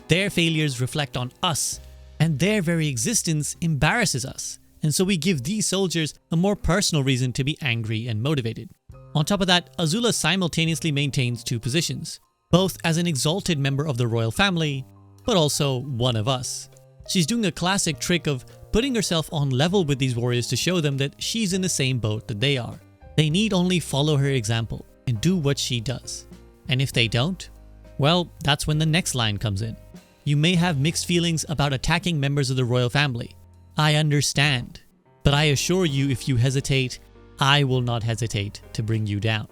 Their failures reflect on us, and their very existence embarrasses us, and so we give these soldiers a more personal reason to be angry and motivated. On top of that, Azula simultaneously maintains two positions, both as an exalted member of the royal family, but also one of us. She's doing a classic trick of putting herself on level with these warriors to show them that she's in the same boat that they are. They need only follow her example and do what she does. And if they don't, well, that's when the next line comes in. You may have mixed feelings about attacking members of the royal family. I understand, but I assure you, if you hesitate, I will not hesitate to bring you down.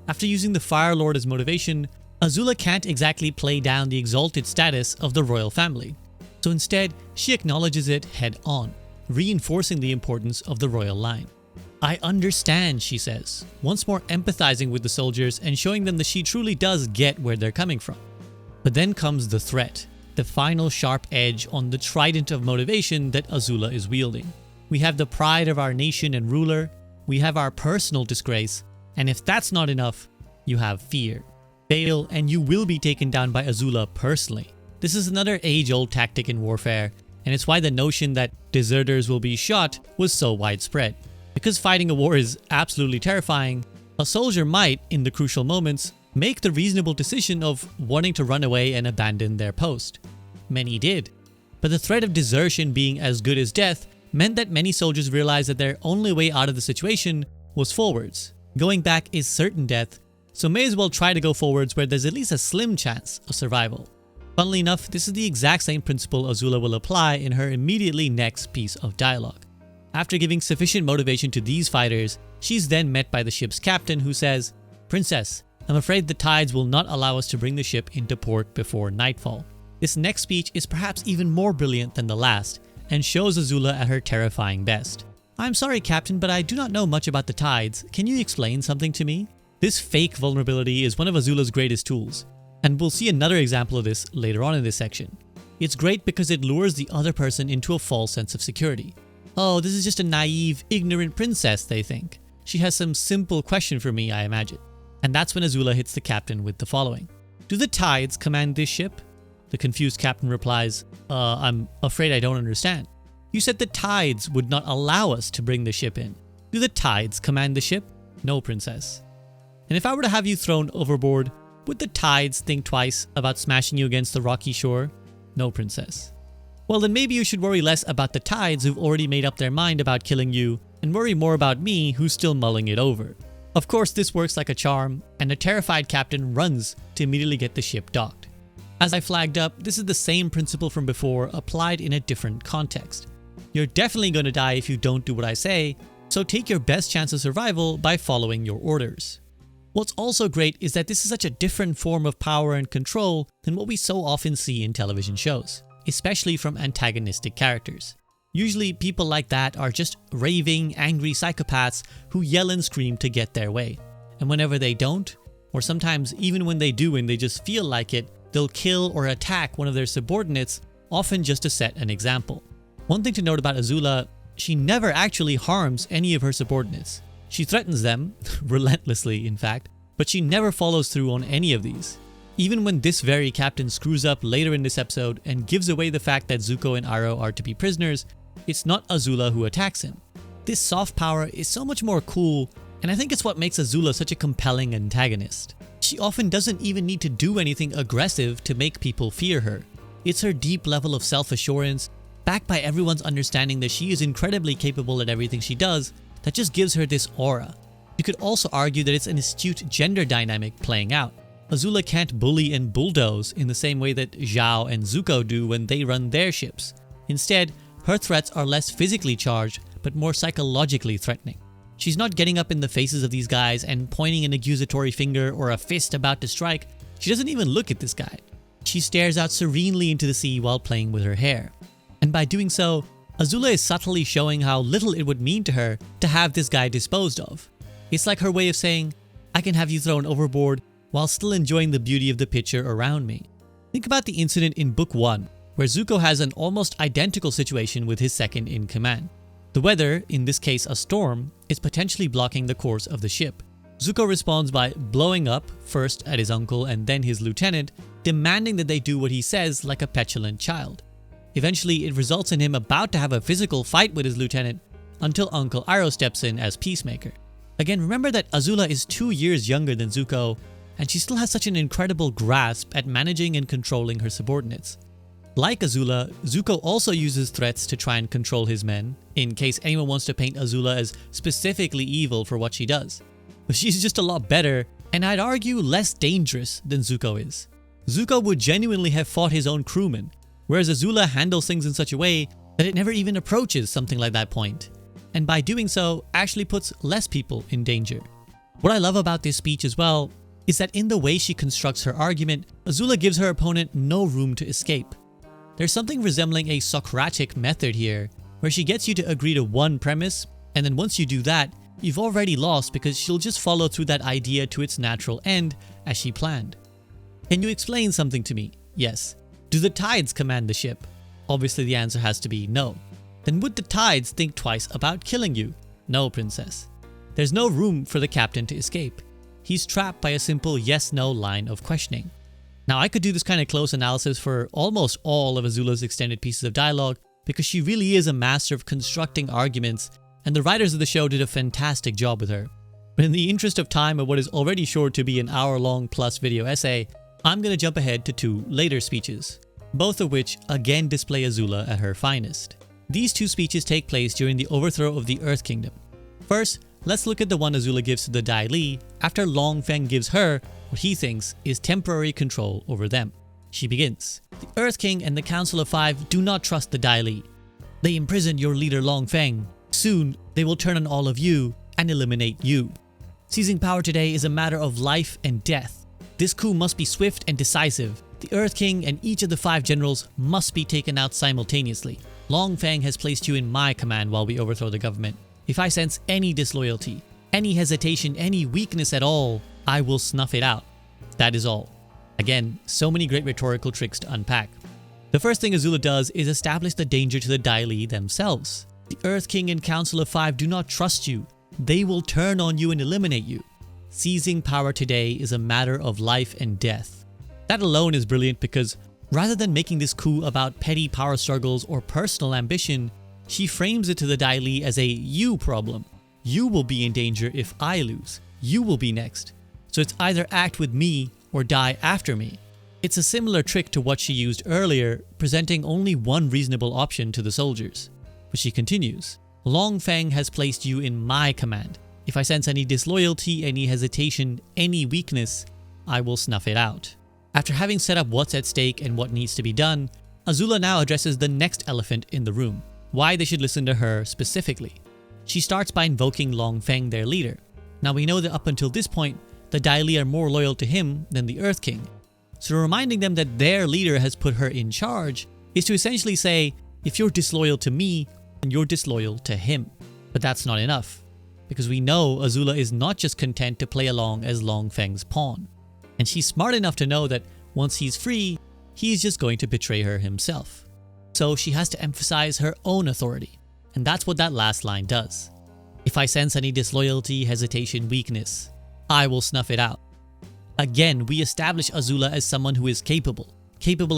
After using the Fire Lord as motivation, Azula can't exactly play down the exalted status of the royal family. So instead, she acknowledges it head on, reinforcing the importance of the royal line. I understand, she says, once more empathizing with the soldiers and showing them that she truly does get where they're coming from. But then comes the threat, the final sharp edge on the trident of motivation that Azula is wielding. We have the pride of our nation and ruler, we have our personal disgrace, and if that's not enough, you have fear. Fail and you will be taken down by Azula personally. This is another age-old tactic in warfare, and it's why the notion that deserters will be shot was so widespread. Because fighting a war is absolutely terrifying, a soldier might, in the crucial moments, make the reasonable decision of wanting to run away and abandon their post. Many did. But the threat of desertion being as good as death meant that many soldiers realized that their only way out of the situation was forwards. Going back is certain death, so may as well try to go forwards where there's at least a slim chance of survival. Funnily enough, this is the exact same principle Azula will apply in her immediately next piece of dialogue. After giving sufficient motivation to these fighters, she's then met by the ship's captain who says, "Princess, I'm afraid the tides will not allow us to bring the ship into port before nightfall." This next speech is perhaps even more brilliant than the last, and shows Azula at her terrifying best. "I'm sorry, Captain, but I do not know much about the tides. Can you explain something to me?" This fake vulnerability is one of Azula's greatest tools, and we'll see another example of this later on in this section. It's great because it lures the other person into a false sense of security. Oh, this is just a naive, ignorant princess, they think. She has some simple question for me, I imagine. And that's when Azula hits the captain with the following. "Do the tides command this ship?" The confused captain replies, I'm afraid I don't understand. "You said the tides would not allow us to bring the ship in. Do the tides command the ship?" "No, princess." "And if I were to have you thrown overboard, Would the tides think twice about smashing you against the rocky shore? No, princess. Well, then maybe you should worry less about the tides who've already made up their mind about killing you, and worry more about me who's still mulling it over. Of course, this works like a charm, and a terrified captain runs to immediately get the ship docked. As I flagged up, this is the same principle from before applied in a different context. You're definitely going to die if you don't do what I say, so take your best chance of survival by following your orders. What's also great is that this is such a different form of power and control than what we so often see in television shows, especially from antagonistic characters. Usually people like that are just raving, angry psychopaths who yell and scream to get their way. And whenever they don't, or sometimes even when they do and they just feel like it, they'll kill or attack one of their subordinates, often just to set an example. One thing to note about Azula, she never actually harms any of her subordinates. She threatens them, relentlessly in fact, but she never follows through on any of these. Even when this very captain screws up later in this episode and gives away the fact that Zuko and Aro are to be prisoners, it's not Azula who attacks him. This soft power is so much more cool, and I think it's what makes Azula such a compelling antagonist. She often doesn't even need to do anything aggressive to make people fear her. It's her deep level of self-assurance, backed by everyone's understanding that she is incredibly capable at everything she does, that just gives her this aura. You could also argue that it's an astute gender dynamic playing out. Azula can't bully and bulldoze in the same way that Zhao and Zuko do when they run their ships. Instead, her threats are less physically charged, but more psychologically threatening. She's not getting up in the faces of these guys and pointing an accusatory finger or a fist about to strike. She doesn't even look at this guy. She stares out serenely into the sea while playing with her hair. And by doing so, Azula is subtly showing how little it would mean to her to have this guy disposed of. It's like her way of saying, I can have you thrown overboard while still enjoying the beauty of the picture around me. Think about the incident in Book 1, where Zuko has an almost identical situation with his second in command. The weather, in this case a storm, is potentially blocking the course of the ship. Zuko responds by blowing up, first at his uncle and then his lieutenant, demanding that they do what he says like a petulant child. Eventually, it results in him about to have a physical fight with his lieutenant until Uncle Iroh steps in as peacemaker. Again, remember that Azula is 2 years younger than Zuko, and she still has such an incredible grasp at managing and controlling her subordinates. Like Azula, Zuko also uses threats to try and control his men, in case anyone wants to paint Azula as specifically evil for what she does. But she's just a lot better, and I'd argue less dangerous than Zuko is. Zuko would genuinely have fought his own crewmen, whereas Azula handles things in such a way that it never even approaches something like that point, and by doing so, actually puts less people in danger. What I love about this speech as well is that in the way she constructs her argument, Azula gives her opponent no room to escape. There's something resembling a Socratic method here, where she gets you to agree to one premise, and then once you do that, you've already lost because she'll just follow through that idea to its natural end as she planned. Can you explain something to me? Yes. Do the tides command the ship? Obviously the answer has to be no. Then would the tides think twice about killing you? No, princess. There's no room for the captain to escape. He's trapped by a simple yes-no line of questioning. Now I could do this kind of close analysis for almost all of Azula's extended pieces of dialogue because she really is a master of constructing arguments, and the writers of the show did a fantastic job with her. But in the interest of time of what is already sure to be an hour-long plus video essay, I'm going to jump ahead to 2 later speeches, both of which again display Azula at her finest. These 2 speeches take place during the overthrow of the Earth Kingdom. First, let's look at the one Azula gives to the Dai Li after Long Feng gives her what he thinks is temporary control over them. She begins, "The Earth King and the Council of Five do not trust the Dai Li. They imprisoned your leader Long Feng. Soon, they will turn on all of you and eliminate you. Seizing power today is a matter of life and death. This coup must be swift and decisive. The Earth King and each of the 5 generals must be taken out simultaneously. Long Feng has placed you in my command while we overthrow the government. If I sense any disloyalty, any hesitation, any weakness at all, I will snuff it out. That is all." Again, so many great rhetorical tricks to unpack. The first thing Azula does is establish the danger to the Dai Li themselves. The Earth King and Council of Five do not trust you. They will turn on you and eliminate you. Seizing power today is a matter of life and death. That alone is brilliant because rather than making this coup about petty power struggles or personal ambition, she frames it to the Dai Li as a you problem. You will be in danger if I lose. You will be next. So it's either act with me or die after me. It's a similar trick to what she used earlier, presenting only one reasonable option to the soldiers. But she continues, Long Feng has placed you in my command. If I sense any disloyalty, any hesitation, any weakness, I will snuff it out. After having set up what's at stake and what needs to be done, Azula now addresses the next elephant in the room, why they should listen to her specifically. She starts by invoking Long Feng, their leader. Now we know that up until this point, the Dai Li are more loyal to him than the Earth King. So reminding them that their leader has put her in charge is to essentially say, if you're disloyal to me, then you're disloyal to him. But that's not enough, because we know Azula is not just content to play along as Long Feng's pawn. And she's smart enough to know that once he's free, he's just going to betray her himself. So she has to emphasize her own authority. And that's what that last line does. If I sense any disloyalty, hesitation, weakness, I will snuff it out. Again, we establish Azula as someone who is capable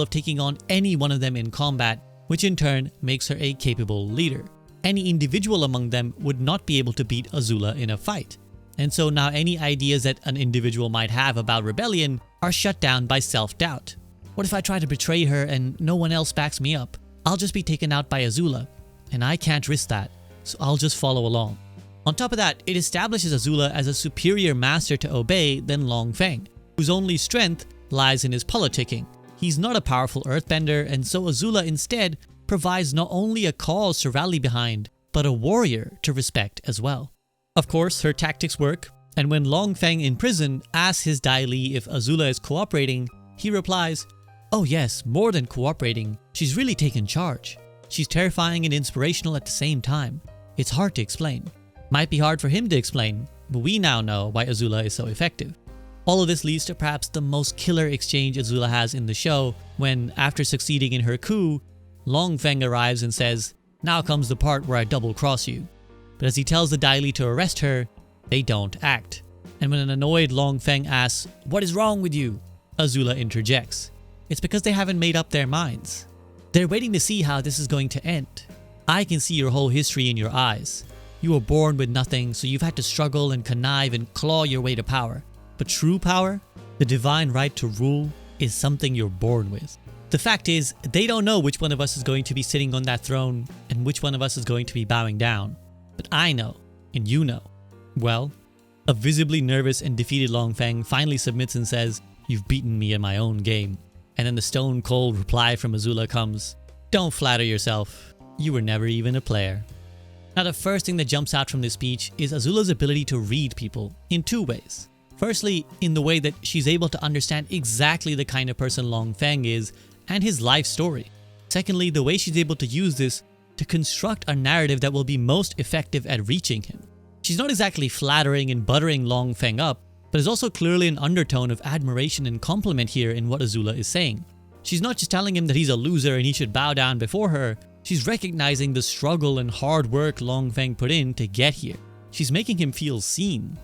of taking on any one of them in combat, which in turn makes her a capable leader. Any individual among them would not be able to beat Azula in a fight. And so now any ideas that an individual might have about rebellion are shut down by self-doubt. What if I try to betray her and no one else backs me up? I'll just be taken out by Azula, and I can't risk that, so I'll just follow along. On top of that, it establishes Azula as a superior master to obey than Long Feng, whose only strength lies in his politicking. He's not a powerful earthbender, and so Azula instead provides not only a cause to rally behind, but a warrior to respect as well. Of course, her tactics work, and when Long Feng in prison asks his Dai Li if Azula is cooperating, he replies, "Oh yes, more than cooperating, she's really taken charge. She's terrifying and inspirational at the same time. It's hard to explain." Might be hard for him to explain, but we now know why Azula is so effective. All of this leads to perhaps the most killer exchange Azula has in the show when, after succeeding in her coup, Long Feng arrives and says, "Now comes the part where I double-cross you." But as he tells the Dai Li to arrest her, they don't act. And when an annoyed Long Feng asks, "What is wrong with you?" Azula interjects, "It's because they haven't made up their minds. They're waiting to see how this is going to end. I can see your whole history in your eyes. You were born with nothing, so you've had to struggle and connive and claw your way to power. But true power, the divine right to rule, is something you're born with." The fact is, they don't know which one of us is going to be sitting on that throne and which one of us is going to be bowing down. But I know, and you know. Well, a visibly nervous and defeated Long Feng finally submits and says, "You've beaten me in my own game." And then the stone-cold reply from Azula comes, "Don't flatter yourself. You were never even a player." Now the first thing that jumps out from this speech is Azula's ability to read people in two ways. Firstly, in the way that she's able to understand exactly the kind of person Long Feng is and his life story. Secondly, the way she's able to use this to construct a narrative that will be most effective at reaching him. She's not exactly flattering and buttering Long Feng up, but there's also clearly an undertone of admiration and compliment here in what Azula is saying. She's not just telling him that he's a loser and he should bow down before her. She's recognizing the struggle and hard work Long Feng put in to get here. She's making him feel seen.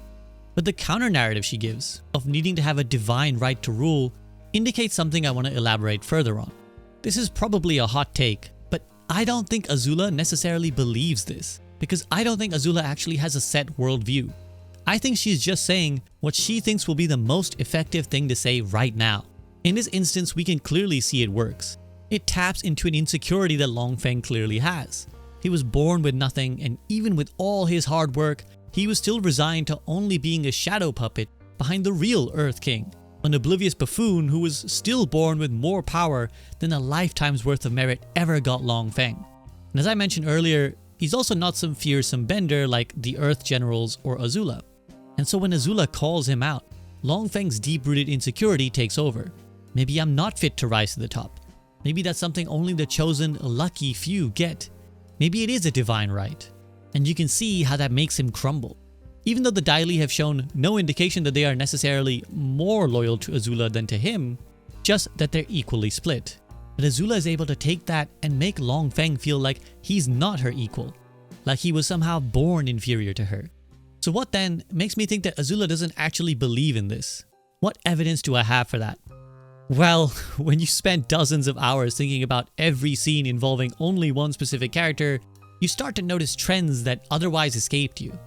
But the counter-narrative she gives, of needing to have a divine right to rule, indicates something I want to elaborate further on. This is probably a hot take, but I don't think Azula necessarily believes this, because I don't think Azula actually has a set worldview. I think she's just saying what she thinks will be the most effective thing to say right now. In this instance, we can clearly see it works. It taps into an insecurity that Long Feng clearly has. He was born with nothing, and even with all his hard work, he was still resigned to only being a shadow puppet behind the real Earth King, an oblivious buffoon who was still born with more power than a lifetime's worth of merit ever got Long Feng. And as I mentioned earlier, he's also not some fearsome bender like the Earth Generals or Azula. And so when Azula calls him out, Long Feng's deep-rooted insecurity takes over. Maybe I'm not fit to rise to the top. Maybe that's something only the chosen, lucky few get. Maybe it is a divine right. And you can see how that makes him crumble. Even though the Dai Li have shown no indication that they are necessarily more loyal to Azula than to him, just that they're equally split. But Azula is able to take that and make Long Feng feel like he's not her equal, like he was somehow born inferior to her. So what then makes me think that Azula doesn't actually believe in this? What evidence do I have for that? Well, when you spend dozens of hours thinking about every scene involving only one specific character, you start to notice trends that otherwise escaped you.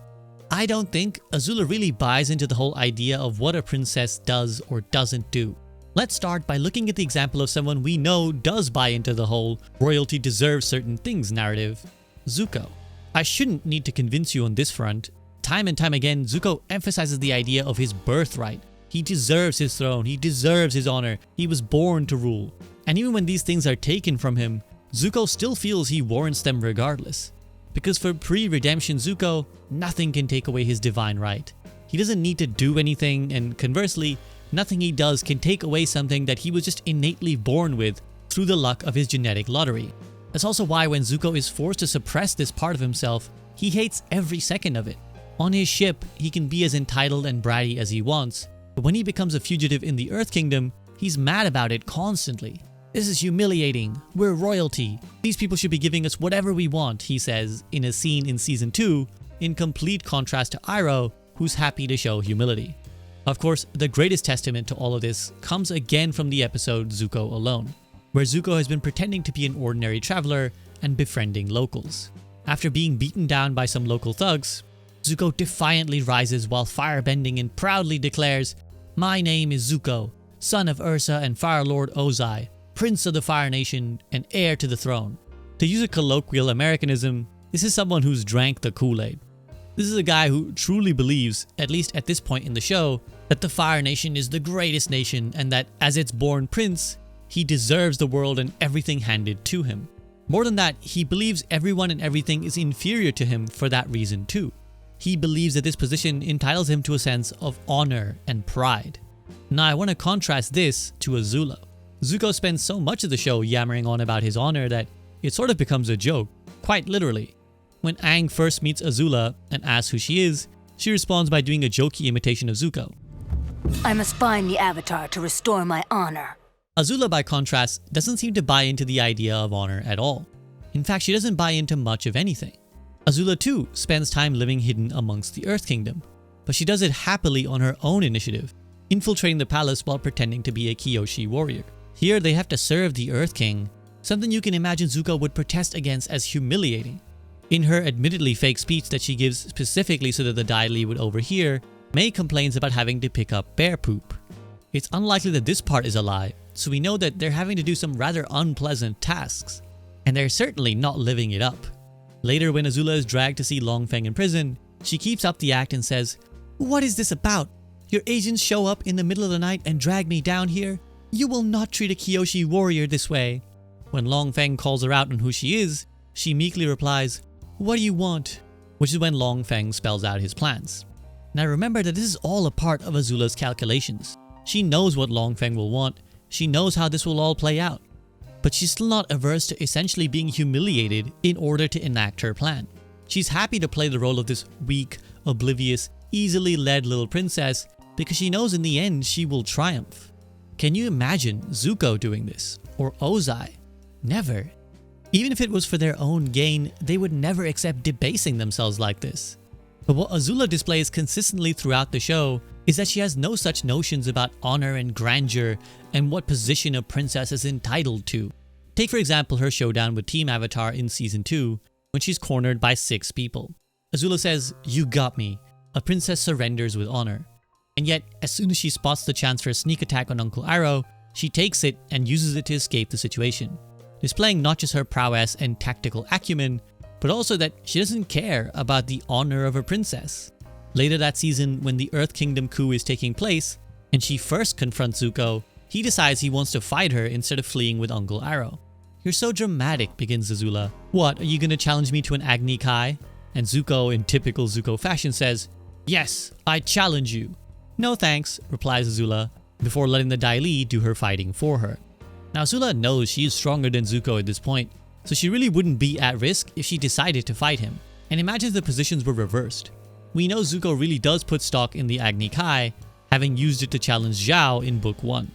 I don't think Azula really buys into the whole idea of what a princess does or doesn't do. Let's start by looking at the example of someone we know does buy into the whole royalty deserves certain things narrative, Zuko. I shouldn't need to convince you on this front. Time and time again, Zuko emphasizes the idea of his birthright. He deserves his throne, he deserves his honor, he was born to rule. And even when these things are taken from him, Zuko still feels he warrants them regardless. Because for pre-redemption Zuko, nothing can take away his divine right. He doesn't need to do anything, and conversely, nothing he does can take away something that he was just innately born with through the luck of his genetic lottery. That's also why when Zuko is forced to suppress this part of himself, he hates every second of it. On his ship, he can be as entitled and bratty as he wants, but when he becomes a fugitive in the Earth Kingdom, he's mad about it constantly. This is humiliating. We're royalty. These people should be giving us whatever we want, he says in a scene in Season 2, in complete contrast to Iroh, who's happy to show humility. Of course, the greatest testament to all of this comes again from the episode Zuko Alone, where Zuko has been pretending to be an ordinary traveler and befriending locals. After being beaten down by some local thugs, Zuko defiantly rises while firebending and proudly declares, "My name is Zuko, son of Ursa and Fire Lord Ozai, Prince of the Fire Nation and heir to the throne." To use a colloquial Americanism, this is someone who's drank the Kool-Aid. This is a guy who truly believes, at least at this point in the show, that the Fire Nation is the greatest nation and that as its born prince, he deserves the world and everything handed to him. More than that, he believes everyone and everything is inferior to him for that reason too. He believes that this position entitles him to a sense of honor and pride. Now I want to contrast this to Azula. Zuko spends so much of the show yammering on about his honor that it sort of becomes a joke, quite literally. When Aang first meets Azula and asks who she is, she responds by doing a jokey imitation of Zuko. "I must find the Avatar to restore my honor." Azula, by contrast, doesn't seem to buy into the idea of honor at all. In fact, she doesn't buy into much of anything. Azula too spends time living hidden amongst the Earth Kingdom, but she does it happily on her own initiative, infiltrating the palace while pretending to be a Kyoshi warrior. Here they have to serve the Earth King, something you can imagine Zuko would protest against as humiliating. In her admittedly fake speech that she gives specifically so that the Dai Li would overhear, May complains about having to pick up bear poop. It's unlikely that this part is a lie, so we know that they're having to do some rather unpleasant tasks, and they're certainly not living it up. Later, when Azula is dragged to see Long Feng in prison, she keeps up the act and says, "What is this about? Your agents show up in the middle of the night and drag me down here? You will not treat a Kyoshi warrior this way." When Long Feng calls her out on who she is, she meekly replies, "What do you want?" Which is when Long Feng spells out his plans. Now remember that this is all a part of Azula's calculations. She knows what Long Feng will want, she knows how this will all play out. But she's still not averse to essentially being humiliated in order to enact her plan. She's happy to play the role of this weak, oblivious, easily led little princess because she knows in the end she will triumph. Can you imagine Zuko doing this? Or Ozai? Never. Even if it was for their own gain, they would never accept debasing themselves like this. But what Azula displays consistently throughout the show is that she has no such notions about honor and grandeur and what position a princess is entitled to. Take for example her showdown with Team Avatar in Season 2 when she's cornered by 6 people. Azula says, "You got me." A princess surrenders with honor. And yet, as soon as she spots the chance for a sneak attack on Uncle Iroh, she takes it and uses it to escape the situation, displaying not just her prowess and tactical acumen, but also that she doesn't care about the honor of a princess. Later that season, when the Earth Kingdom coup is taking place, and she first confronts Zuko, he decides he wants to fight her instead of fleeing with Uncle Iroh. "You're so dramatic," begins Azula. "What, are you gonna challenge me to an Agni Kai?" And Zuko, in typical Zuko fashion, says, "Yes, I challenge you." "No thanks," replies Azula, before letting the Dai Li do her fighting for her. Now Azula knows she is stronger than Zuko at this point, so she really wouldn't be at risk if she decided to fight him. And imagine if the positions were reversed. We know Zuko really does put stock in the Agni Kai, having used it to challenge Zhao in Book 1.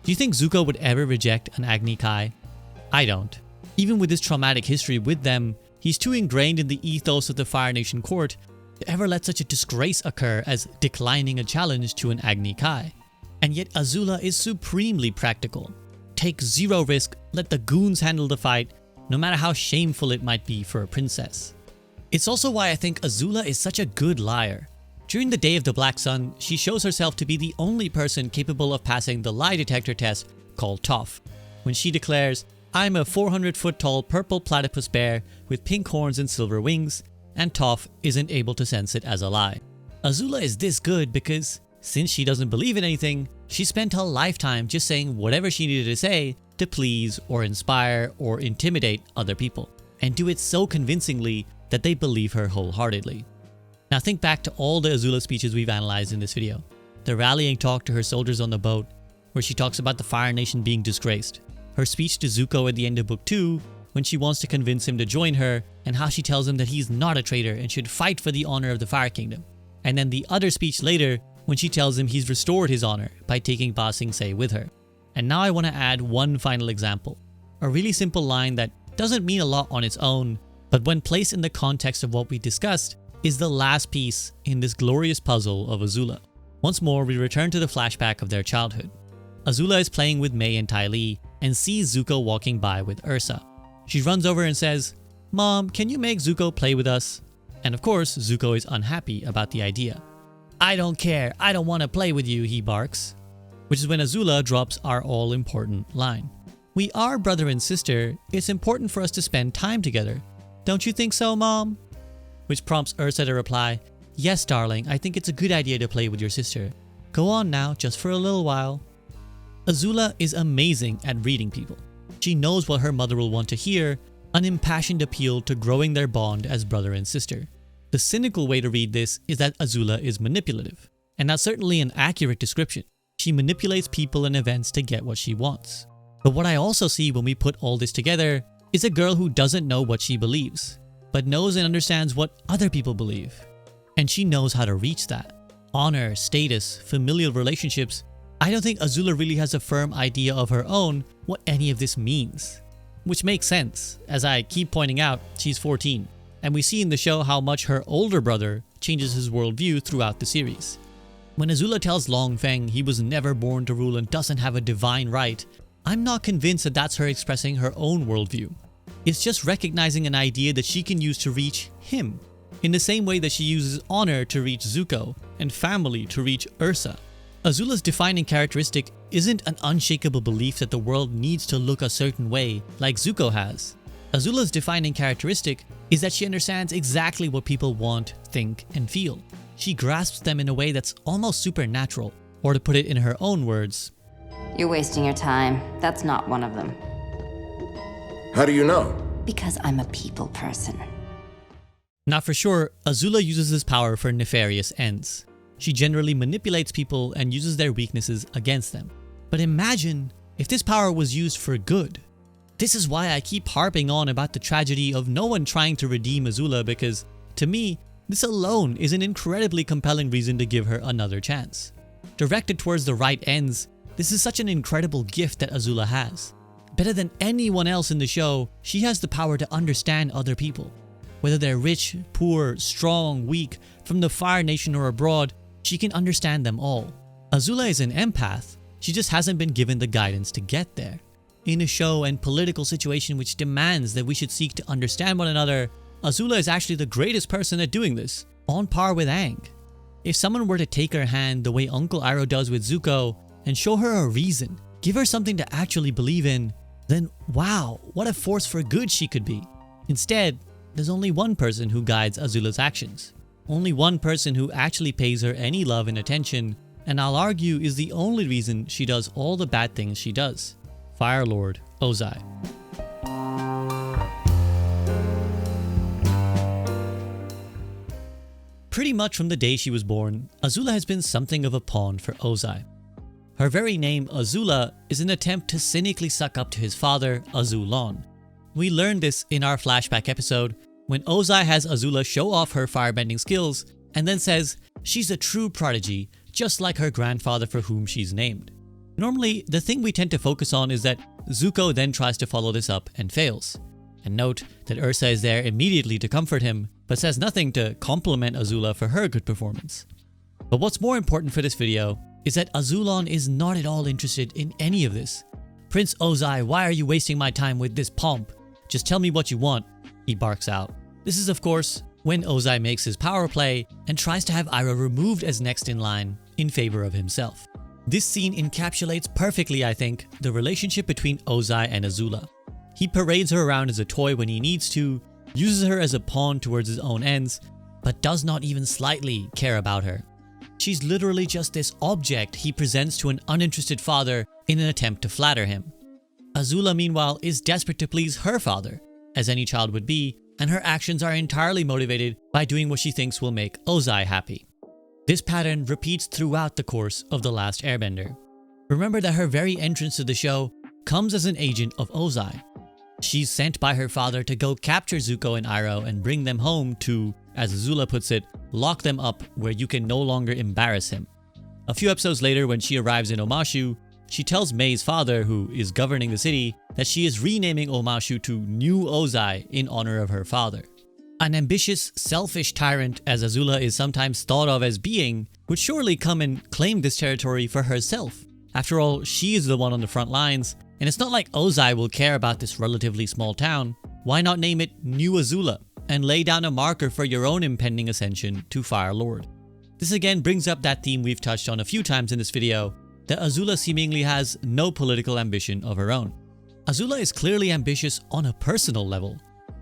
Do you think Zuko would ever reject an Agni Kai? I don't. Even with his traumatic history with them, he's too ingrained in the ethos of the Fire Nation court to ever let such a disgrace occur as declining a challenge to an Agni Kai. And yet Azula is supremely practical. Take zero risk, let the goons handle the fight, no matter how shameful it might be for a princess. It's also why I think Azula is such a good liar. During the Day of the Black Sun, she shows herself to be the only person capable of passing the lie detector test called Toph, when she declares, "I'm a 400-foot tall purple platypus bear with pink horns and silver wings," and Toph isn't able to sense it as a lie. Azula is this good because, since she doesn't believe in anything, she spent a lifetime just saying whatever she needed to say to please or inspire or intimidate other people, and do it so convincingly that they believe her wholeheartedly. Now think back to all the Azula speeches we've analyzed in this video. The rallying talk to her soldiers on the boat, where she talks about the Fire Nation being disgraced. Her speech to Zuko at the end of Book 2, when she wants to convince him to join her, and how she tells him that he's not a traitor and should fight for the honor of the Fire Kingdom. And then the other speech later, when she tells him he's restored his honor by taking Ba Sing Se with her. And now I want to add one final example. A really simple line that doesn't mean a lot on its own, but when placed in the context of what we discussed, is the last piece in this glorious puzzle of Azula. Once more, we return to the flashback of their childhood. Azula is playing with May and Ty Lee and sees Zuko walking by with Ursa. She runs over and says, "Mom, can you make Zuko play with us?" And of course, Zuko is unhappy about the idea. "I don't care, I don't want to play with you," he barks. Which is when Azula drops our all-important line. "We are brother and sister, it's important for us to spend time together. Don't you think so, Mom?" Which prompts Ursa to reply, "Yes, darling, I think it's a good idea to play with your sister. Go on now, just for a little while." Azula is amazing at reading people. She knows what her mother will want to hear, an impassioned appeal to growing their bond as brother and sister. The cynical way to read this is that Azula is manipulative, and that's certainly an accurate description. She manipulates people and events to get what she wants. But what I also see when we put all this together is a girl who doesn't know what she believes, but knows and understands what other people believe. And she knows how to reach that. Honor, status, familial relationships. I don't think Azula really has a firm idea of her own what any of this means. Which makes sense, as I keep pointing out, she's 14. And we see in the show how much her older brother changes his worldview throughout the series. When Azula tells Long Feng he was never born to rule and doesn't have a divine right, I'm not convinced that that's her expressing her own worldview. It's just recognizing an idea that she can use to reach him, in the same way that she uses honor to reach Zuko and family to reach Ursa. Azula's defining characteristic isn't an unshakable belief that the world needs to look a certain way like Zuko has. Azula's defining characteristic is that she understands exactly what people want, think, and feel. She grasps them in a way that's almost supernatural, or to put it in her own words, You're wasting your time. That's not one of them. How do you know? Because I'm a people person. Now for sure, Azula uses this power for nefarious ends. She generally manipulates people and uses their weaknesses against them. But imagine if this power was used for good. This is why I keep harping on about the tragedy of no one trying to redeem Azula, because to me, this alone is an incredibly compelling reason to give her another chance. Directed towards the right ends, this is such an incredible gift that Azula has. Better than anyone else in the show, she has the power to understand other people. Whether they're rich, poor, strong, weak, from the Fire Nation or abroad, she can understand them all. Azula is an empath, she just hasn't been given the guidance to get there. In a show and political situation which demands that we should seek to understand one another, Azula is actually the greatest person at doing this, on par with Aang. If someone were to take her hand the way Uncle Iroh does with Zuko, and show her a reason, give her something to actually believe in, then wow, what a force for good she could be. Instead, there's only one person who guides Azula's actions. Only one person who actually pays her any love and attention, and I'll argue is the only reason she does all the bad things she does. Fire Lord Ozai. Pretty much from the day she was born, Azula has been something of a pawn for Ozai. Her very name, Azula, is an attempt to cynically suck up to his father, Azulon. We learned this in our flashback episode, when Ozai has Azula show off her firebending skills and then says she's a true prodigy, just like her grandfather for whom she's named. Normally, the thing we tend to focus on is that Zuko then tries to follow this up and fails. And note that Ursa is there immediately to comfort him, but says nothing to compliment Azula for her good performance. But what's more important for this video is that Azulon is not at all interested in any of this. "Prince Ozai, why are you wasting my time with this pomp? Just tell me what you want," he barks out. This is of course when Ozai makes his power play and tries to have Iroh removed as next in line in favor of himself. This scene encapsulates perfectly, I think, the relationship between Ozai and Azula. He parades her around as a toy when he needs to, uses her as a pawn towards his own ends, but does not even slightly care about her. She's literally just this object he presents to an uninterested father in an attempt to flatter him. Azula, meanwhile, is desperate to please her father, as any child would be, and her actions are entirely motivated by doing what she thinks will make Ozai happy. This pattern repeats throughout the course of The Last Airbender. Remember that her very entrance to the show comes as an agent of Ozai. She's sent by her father to go capture Zuko and Iroh and bring them home to, as Azula puts it, lock them up where you can no longer embarrass him. A few episodes later, when she arrives in Omashu, she tells Mei's father, who is governing the city, that she is renaming Omashu to New Ozai in honor of her father. An ambitious, selfish tyrant, as Azula is sometimes thought of as being, would surely come and claim this territory for herself. After all, she is the one on the front lines, and it's not like Ozai will care about this relatively small town. Why not name it New Azula and lay down a marker for your own impending ascension to Fire Lord? This again brings up that theme we've touched on a few times in this video, that Azula seemingly has no political ambition of her own. Azula is clearly ambitious on a personal level.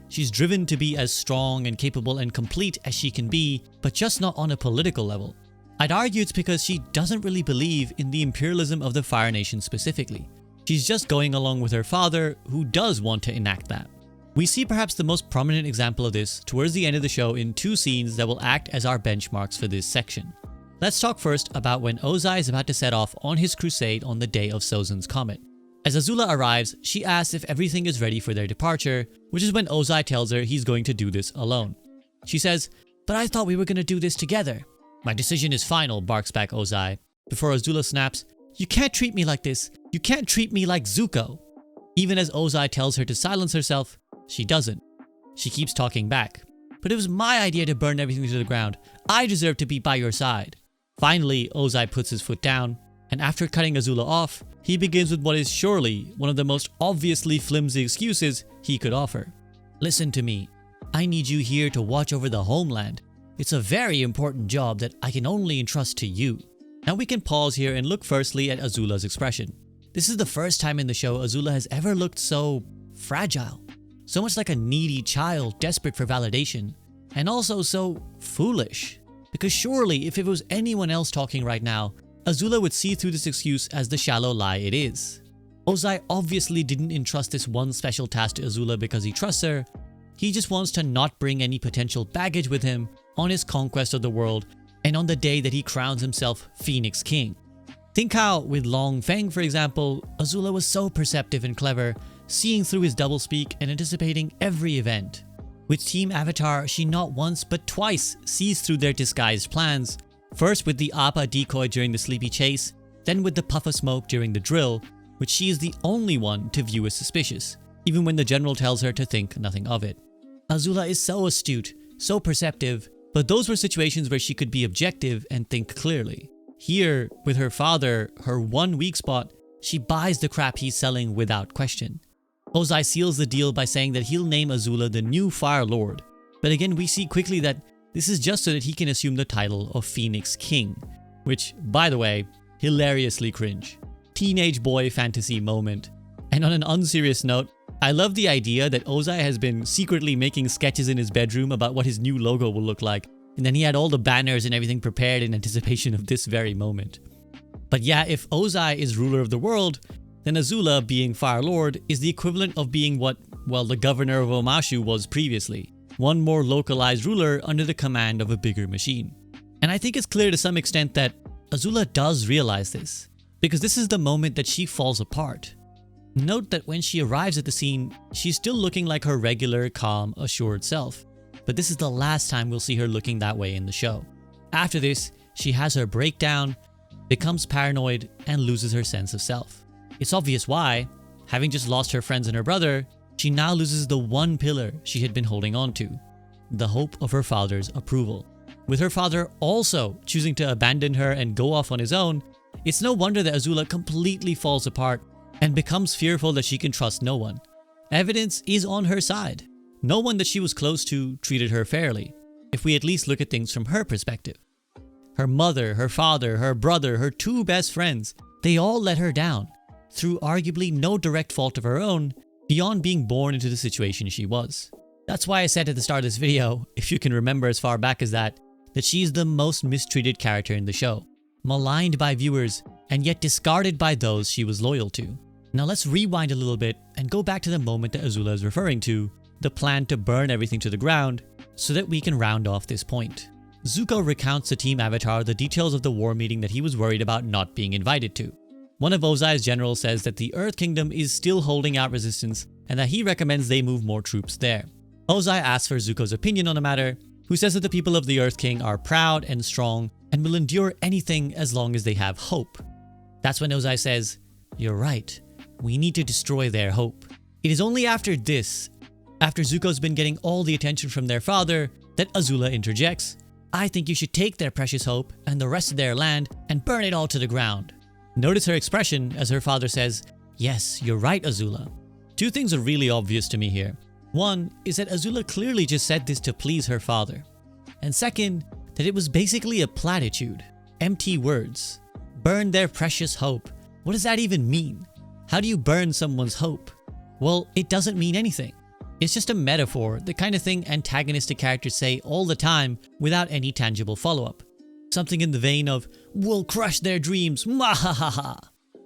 She's driven to be as strong and capable and complete as she can be, but just not on a political level. I'd argue it's because she doesn't really believe in the imperialism of the Fire Nation specifically. She's just going along with her father, who does want to enact that. We see perhaps the most prominent example of this towards the end of the show in two scenes that will act as our benchmarks for this section. Let's talk first about when Ozai is about to set off on his crusade on the day of Sozin's Comet. As Azula arrives, she asks if everything is ready for their departure, which is when Ozai tells her he's going to do this alone. She says, "But I thought we were going to do this together." "My decision is final," barks back Ozai, before Azula snaps, "You can't treat me like this. You can't treat me like Zuko." Even as Ozai tells her to silence herself, she doesn't. She keeps talking back. "But it was my idea to burn everything to the ground. I deserve to be by your side." Finally, Ozai puts his foot down, and after cutting Azula off, he begins with what is surely one of the most obviously flimsy excuses he could offer. "Listen to me. I need you here to watch over the homeland. It's a very important job that I can only entrust to you." Now we can pause here and look firstly at Azula's expression. This is the first time in the show Azula has ever looked so fragile. So much like a needy child desperate for validation. And also so foolish. Because surely if it was anyone else talking right now, Azula would see through this excuse as the shallow lie it is. Ozai obviously didn't entrust this one special task to Azula because he trusts her. He just wants to not bring any potential baggage with him on his conquest of the world and on the day that he crowns himself Phoenix King. Think how, with Long Feng for example, Azula was so perceptive and clever, seeing through his doublespeak and anticipating every event. With Team Avatar, she not once but twice sees through their disguised plans, first with the Appa decoy during the sleepy chase, then with the puff of smoke during the drill, which she is the only one to view as suspicious, even when the general tells her to think nothing of it. Azula is so astute, so perceptive, but those were situations where she could be objective and think clearly. Here, with her father, her one weak spot, she buys the crap he's selling without question. Ozai seals the deal by saying that he'll name Azula the new Fire Lord. But again, we see quickly that this is just so that he can assume the title of Phoenix King. Which, by the way, hilariously cringe. Teenage boy fantasy moment. And on an unserious note, I love the idea that Ozai has been secretly making sketches in his bedroom about what his new logo will look like. And then he had all the banners and everything prepared in anticipation of this very moment. But yeah, if Ozai is ruler of the world, then Azula, being Fire Lord, is the equivalent of being what, well, the governor of Omashu was previously. One more localized ruler under the command of a bigger machine. And I think it's clear to some extent that Azula does realize this, because this is the moment that she falls apart. Note that when she arrives at the scene, she's still looking like her regular, calm, assured self. But this is the last time we'll see her looking that way in the show. After this, she has her breakdown, becomes paranoid, and loses her sense of self. It's obvious why. Having just lost her friends and her brother, she now loses the one pillar she had been holding on to, the hope of her father's approval. With her father also choosing to abandon her and go off on his own, it's no wonder that Azula completely falls apart and becomes fearful that she can trust no one. Evidence is on her side. No one that she was close to treated her fairly. if we at least look at things from her perspective. Her mother, her father, her brother, her two best friends, they all let her down, through arguably no direct fault of her own, beyond being born into the situation she was. That's why I said at the start of this video, if you can remember as far back as that she's the most mistreated character in the show, maligned by viewers, and yet discarded by those she was loyal to. Now let's rewind a little bit and go back to the moment that Azula is referring to, the plan to burn everything to the ground, so that we can round off this point. Zuko recounts to Team Avatar the details of the war meeting that he was worried about not being invited to. One of Ozai's generals says that the Earth Kingdom is still holding out resistance and that he recommends they move more troops there. Ozai asks for Zuko's opinion on the matter, who says that the people of the Earth King are proud and strong and will endure anything as long as they have hope. That's when Ozai says, "You're right, we need to destroy their hope." It is only after this, after Zuko's been getting all the attention from their father, that Azula interjects, "I think you should take their precious hope and the rest of their land and burn it all to the ground." Notice her expression as her father says, "Yes, you're right, Azula." Two things are really obvious to me here. One is that Azula clearly just said this to please her father. And second, that it was basically a platitude. Empty words. Burn their precious hope. What does that even mean? How do you burn someone's hope? Well, it doesn't mean anything. It's just a metaphor, the kind of thing antagonistic characters say all the time without any tangible follow-up. Something in the vein of, "We'll crush their dreams, mwahaha."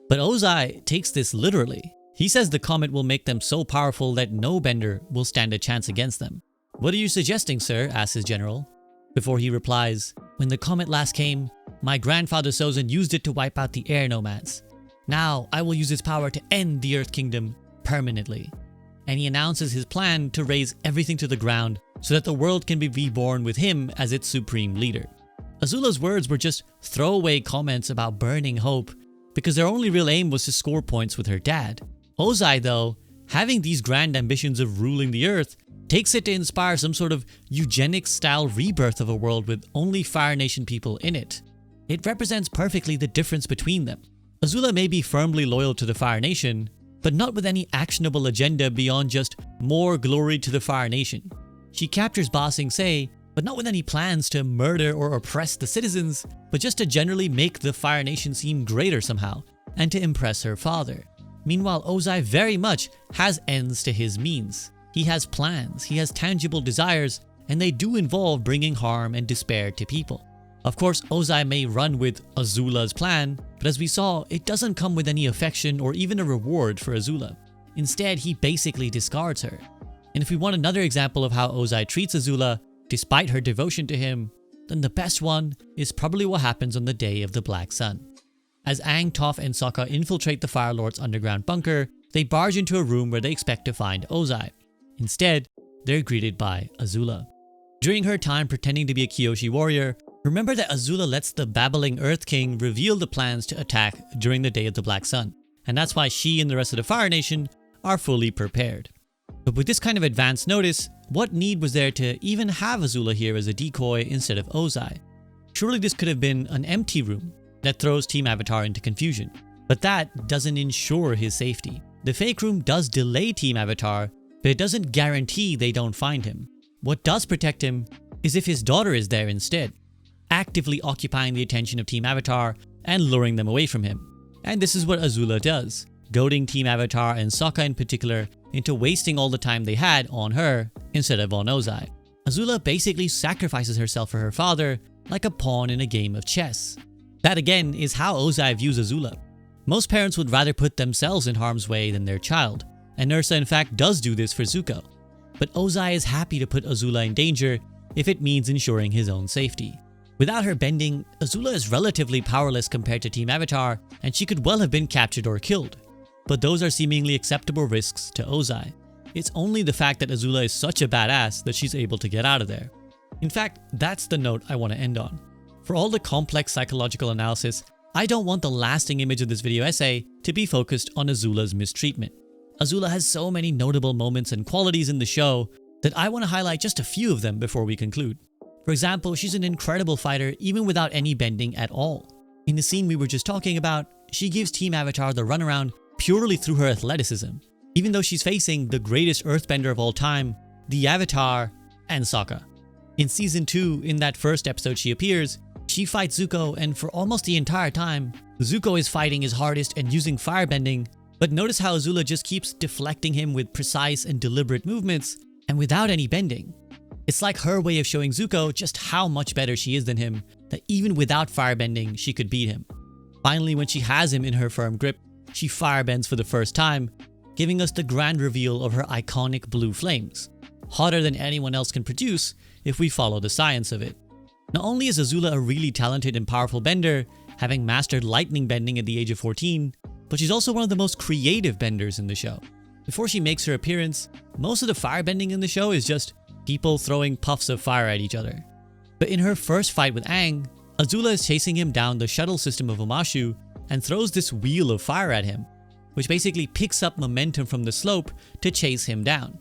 But Ozai takes this literally. He says the comet will make them so powerful that no bender will stand a chance against them. "What are you suggesting, sir?" asks his general. Before he replies, "When the comet last came, my grandfather Sozin used it to wipe out the air nomads. Now I will use its power to end the Earth Kingdom permanently." And he announces his plan to raze everything to the ground so that the world can be reborn with him as its supreme leader. Azula's words were just throwaway comments about burning hope because their only real aim was to score points with her dad. Ozai, though, having these grand ambitions of ruling the earth, takes it to inspire some sort of eugenics-style rebirth of a world with only Fire Nation people in it. It represents perfectly the difference between them. Azula may be firmly loyal to the Fire Nation, but not with any actionable agenda beyond just more glory to the Fire Nation. She captures Ba Sing Se, but not with any plans to murder or oppress the citizens, but just to generally make the Fire Nation seem greater somehow, and to impress her father. Meanwhile, Ozai very much has ends to his means. He has plans, he has tangible desires, and they do involve bringing harm and despair to people. Of course, Ozai may run with Azula's plan, but as we saw, it doesn't come with any affection or even a reward for Azula. Instead, he basically discards her. And if we want another example of how Ozai treats Azula, despite her devotion to him, then the best one is probably what happens on the day of the Black Sun. As Aang, Toph, and Sokka infiltrate the Fire Lord's underground bunker, they barge into a room where they expect to find Ozai. Instead, they're greeted by Azula. During her time pretending to be a Kyoshi warrior, remember that Azula lets the babbling Earth King reveal the plans to attack during the day of the Black Sun, and that's why she and the rest of the Fire Nation are fully prepared. But with this kind of advance notice, what need was there to even have Azula here as a decoy instead of Ozai? Surely this could have been an empty room that throws Team Avatar into confusion. But that doesn't ensure his safety. The fake room does delay Team Avatar, but it doesn't guarantee they don't find him. What does protect him is if his daughter is there instead, actively occupying the attention of Team Avatar and luring them away from him. And this is what Azula does, goading Team Avatar and Sokka in particular into wasting all the time they had on her instead of on Ozai. Azula basically sacrifices herself for her father like a pawn in a game of chess. That again is how Ozai views Azula. Most parents would rather put themselves in harm's way than their child, and Ursa in fact does do this for Zuko. But Ozai is happy to put Azula in danger if it means ensuring his own safety. Without her bending, Azula is relatively powerless compared to Team Avatar, and she could well have been captured or killed. But those are seemingly acceptable risks to Ozai. It's only the fact that Azula is such a badass that she's able to get out of there. In fact, that's the note I want to end on. For all the complex psychological analysis, I don't want the lasting image of this video essay to be focused on Azula's mistreatment. Azula has so many notable moments and qualities in the show that I want to highlight just a few of them before we conclude. For example, she's an incredible fighter even without any bending at all. In the scene we were just talking about, she gives Team Avatar the runaround purely through her athleticism, even though she's facing the greatest earthbender of all time, the Avatar, and Sokka. In Season 2, in that first episode she appears, she fights Zuko, and for almost the entire time, Zuko is fighting his hardest and using firebending, but notice how Azula just keeps deflecting him with precise and deliberate movements, and without any bending. It's like her way of showing Zuko just how much better she is than him, that even without firebending, she could beat him. Finally, when she has him in her firm grip, she firebends for the first time, giving us the grand reveal of her iconic blue flames, hotter than anyone else can produce if we follow the science of it. Not only is Azula a really talented and powerful bender, having mastered lightning bending at the age of 14, but she's also one of the most creative benders in the show. Before she makes her appearance, most of the firebending in the show is just people throwing puffs of fire at each other. But in her first fight with Aang, Azula is chasing him down the shuttle system of Omashu and throws this wheel of fire at him, which basically picks up momentum from the slope to chase him down.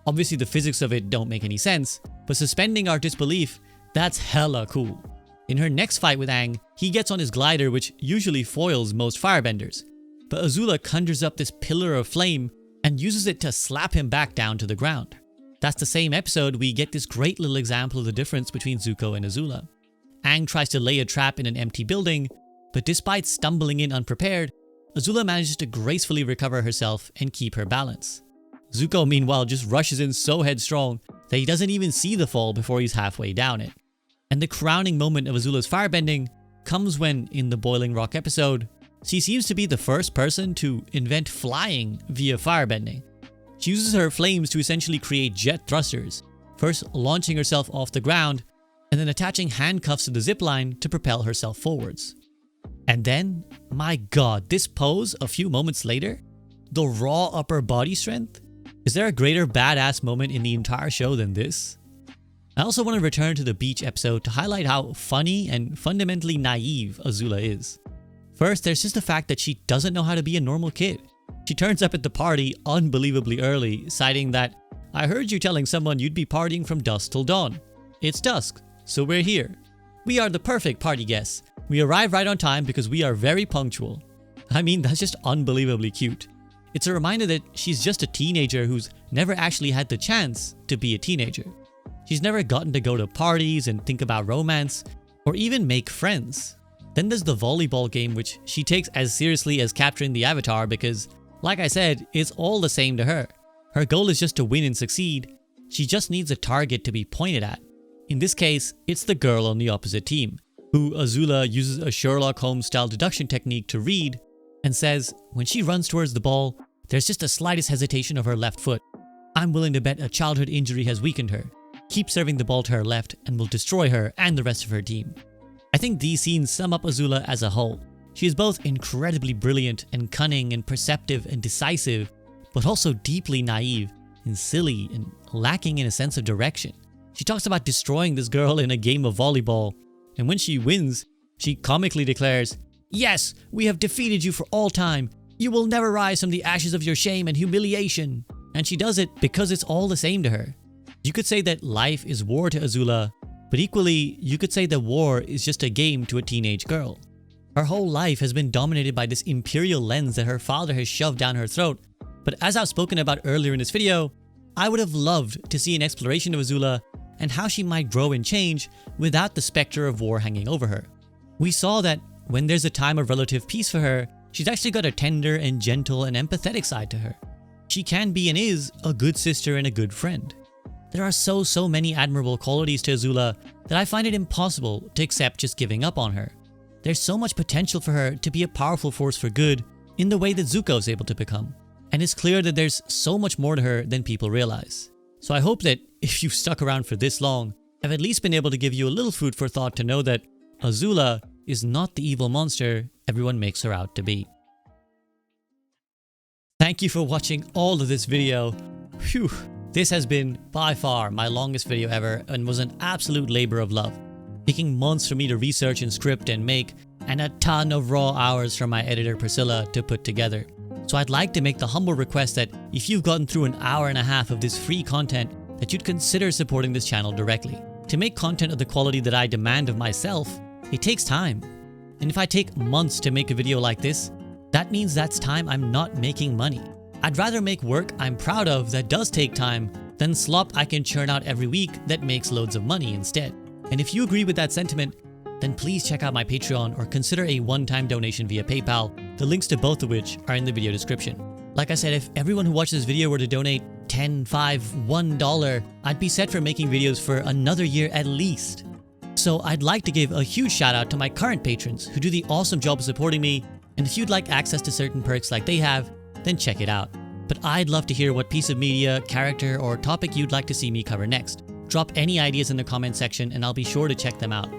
Obviously the physics of it don't make any sense, but suspending our disbelief, that's hella cool. In her next fight with Aang, he gets on his glider, which usually foils most firebenders, but Azula conjures up this pillar of flame and uses it to slap him back down to the ground. That's the same episode we get this great little example of the difference between Zuko and Azula. Aang tries to lay a trap in an empty building, but despite stumbling in unprepared, Azula manages to gracefully recover herself and keep her balance. Zuko meanwhile just rushes in so headstrong that he doesn't even see the fall before he's halfway down it. And the crowning moment of Azula's firebending comes when, in the Boiling Rock episode, she seems to be the first person to invent flying via firebending. She uses her flames to essentially create jet thrusters, first launching herself off the ground and then attaching handcuffs to the zipline to propel herself forwards. And then, my god, this pose a few moments later? The raw upper body strength? Is there a greater badass moment in the entire show than this? I also want to return to the beach episode to highlight how funny and fundamentally naive Azula is. First, there's just the fact that she doesn't know how to be a normal kid. She turns up at the party unbelievably early, citing that, "I heard you telling someone you'd be partying from dusk till dawn. It's dusk, so we're here. We are the perfect party guests. We arrive right on time because we are very punctual." I mean, that's just unbelievably cute. It's a reminder that she's just a teenager who's never actually had the chance to be a teenager. She's never gotten to go to parties and think about romance, or even make friends. Then there's the volleyball game, which she takes as seriously as capturing the Avatar because, like I said, it's all the same to her. Her goal is just to win and succeed. She just needs a target to be pointed at. In this case, it's the girl on the opposite team, who Azula uses a Sherlock Holmes style deduction technique to read, and says when she runs towards the ball, there's just the slightest hesitation of her left foot. I'm willing to bet a childhood injury has weakened her. Keep serving the ball to her left and will destroy her and the rest of her team. I think these scenes sum up Azula as a whole. She is both incredibly brilliant and cunning and perceptive and decisive, but also deeply naive and silly and lacking in a sense of direction. She talks about destroying this girl in a game of volleyball, and when she wins, she comically declares, "Yes, we have defeated you for all time. You will never rise from the ashes of your shame and humiliation." And she does it because it's all the same to her. You could say that life is war to Azula, but equally, you could say that war is just a game to a teenage girl. Her whole life has been dominated by this imperial lens that her father has shoved down her throat. But as I've spoken about earlier in this video, I would have loved to see an exploration of Azula and how she might grow and change without the specter of war hanging over her. We saw that when there's a time of relative peace for her, she's actually got a tender and gentle and empathetic side to her. She can be and is a good sister and a good friend. There are so many admirable qualities to Azula that I find it impossible to accept just giving up on her. There's so much potential for her to be a powerful force for good in the way that Zuko is able to become. And it's clear that there's so much more to her than people realize. So I hope that if you've stuck around for this long, I've at least been able to give you a little food for thought to know that Azula is not the evil monster everyone makes her out to be. Thank you for watching all of this video. Phew. This has been by far my longest video ever and was an absolute labor of love, taking months for me to research and script and make, and a ton of raw hours from my editor Priscilla to put together. So I'd like to make the humble request that if you've gotten through an hour and a half of this free content, that you'd consider supporting this channel directly. To make content of the quality that I demand of myself, it takes time. And if I take months to make a video like this, that means that's time I'm not making money. I'd rather make work I'm proud of that does take time then slop I can churn out every week that makes loads of money instead. And if you agree with that sentiment, then please check out my Patreon or consider a one-time donation via PayPal, the links to both of which are in the video description. Like I said, if everyone who watches this video were to donate $10, $5, $1, I'd be set for making videos for another year at least. So I'd like to give a huge shout out to my current patrons who do the awesome job of supporting me, and if you'd like access to certain perks like they have, then check it out. But I'd love to hear what piece of media, character, or topic you'd like to see me cover next. Drop any ideas in the comment section and I'll be sure to check them out.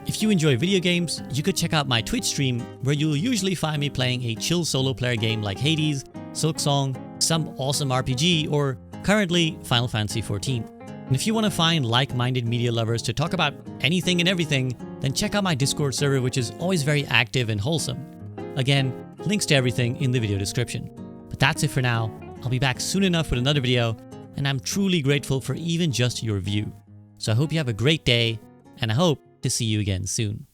If you enjoy video games, you could check out my Twitch stream where you'll usually find me playing a chill solo player game like Hades, Silksong, some awesome RPG, or currently Final Fantasy XIV. And if you want to find like-minded media lovers to talk about anything and everything, then check out my Discord server, which is always very active and wholesome. Again, links to everything in the video description. But that's it for now. I'll be back soon enough with another video, and I'm truly grateful for even just your view. So I hope you have a great day, and I hope to see you again soon.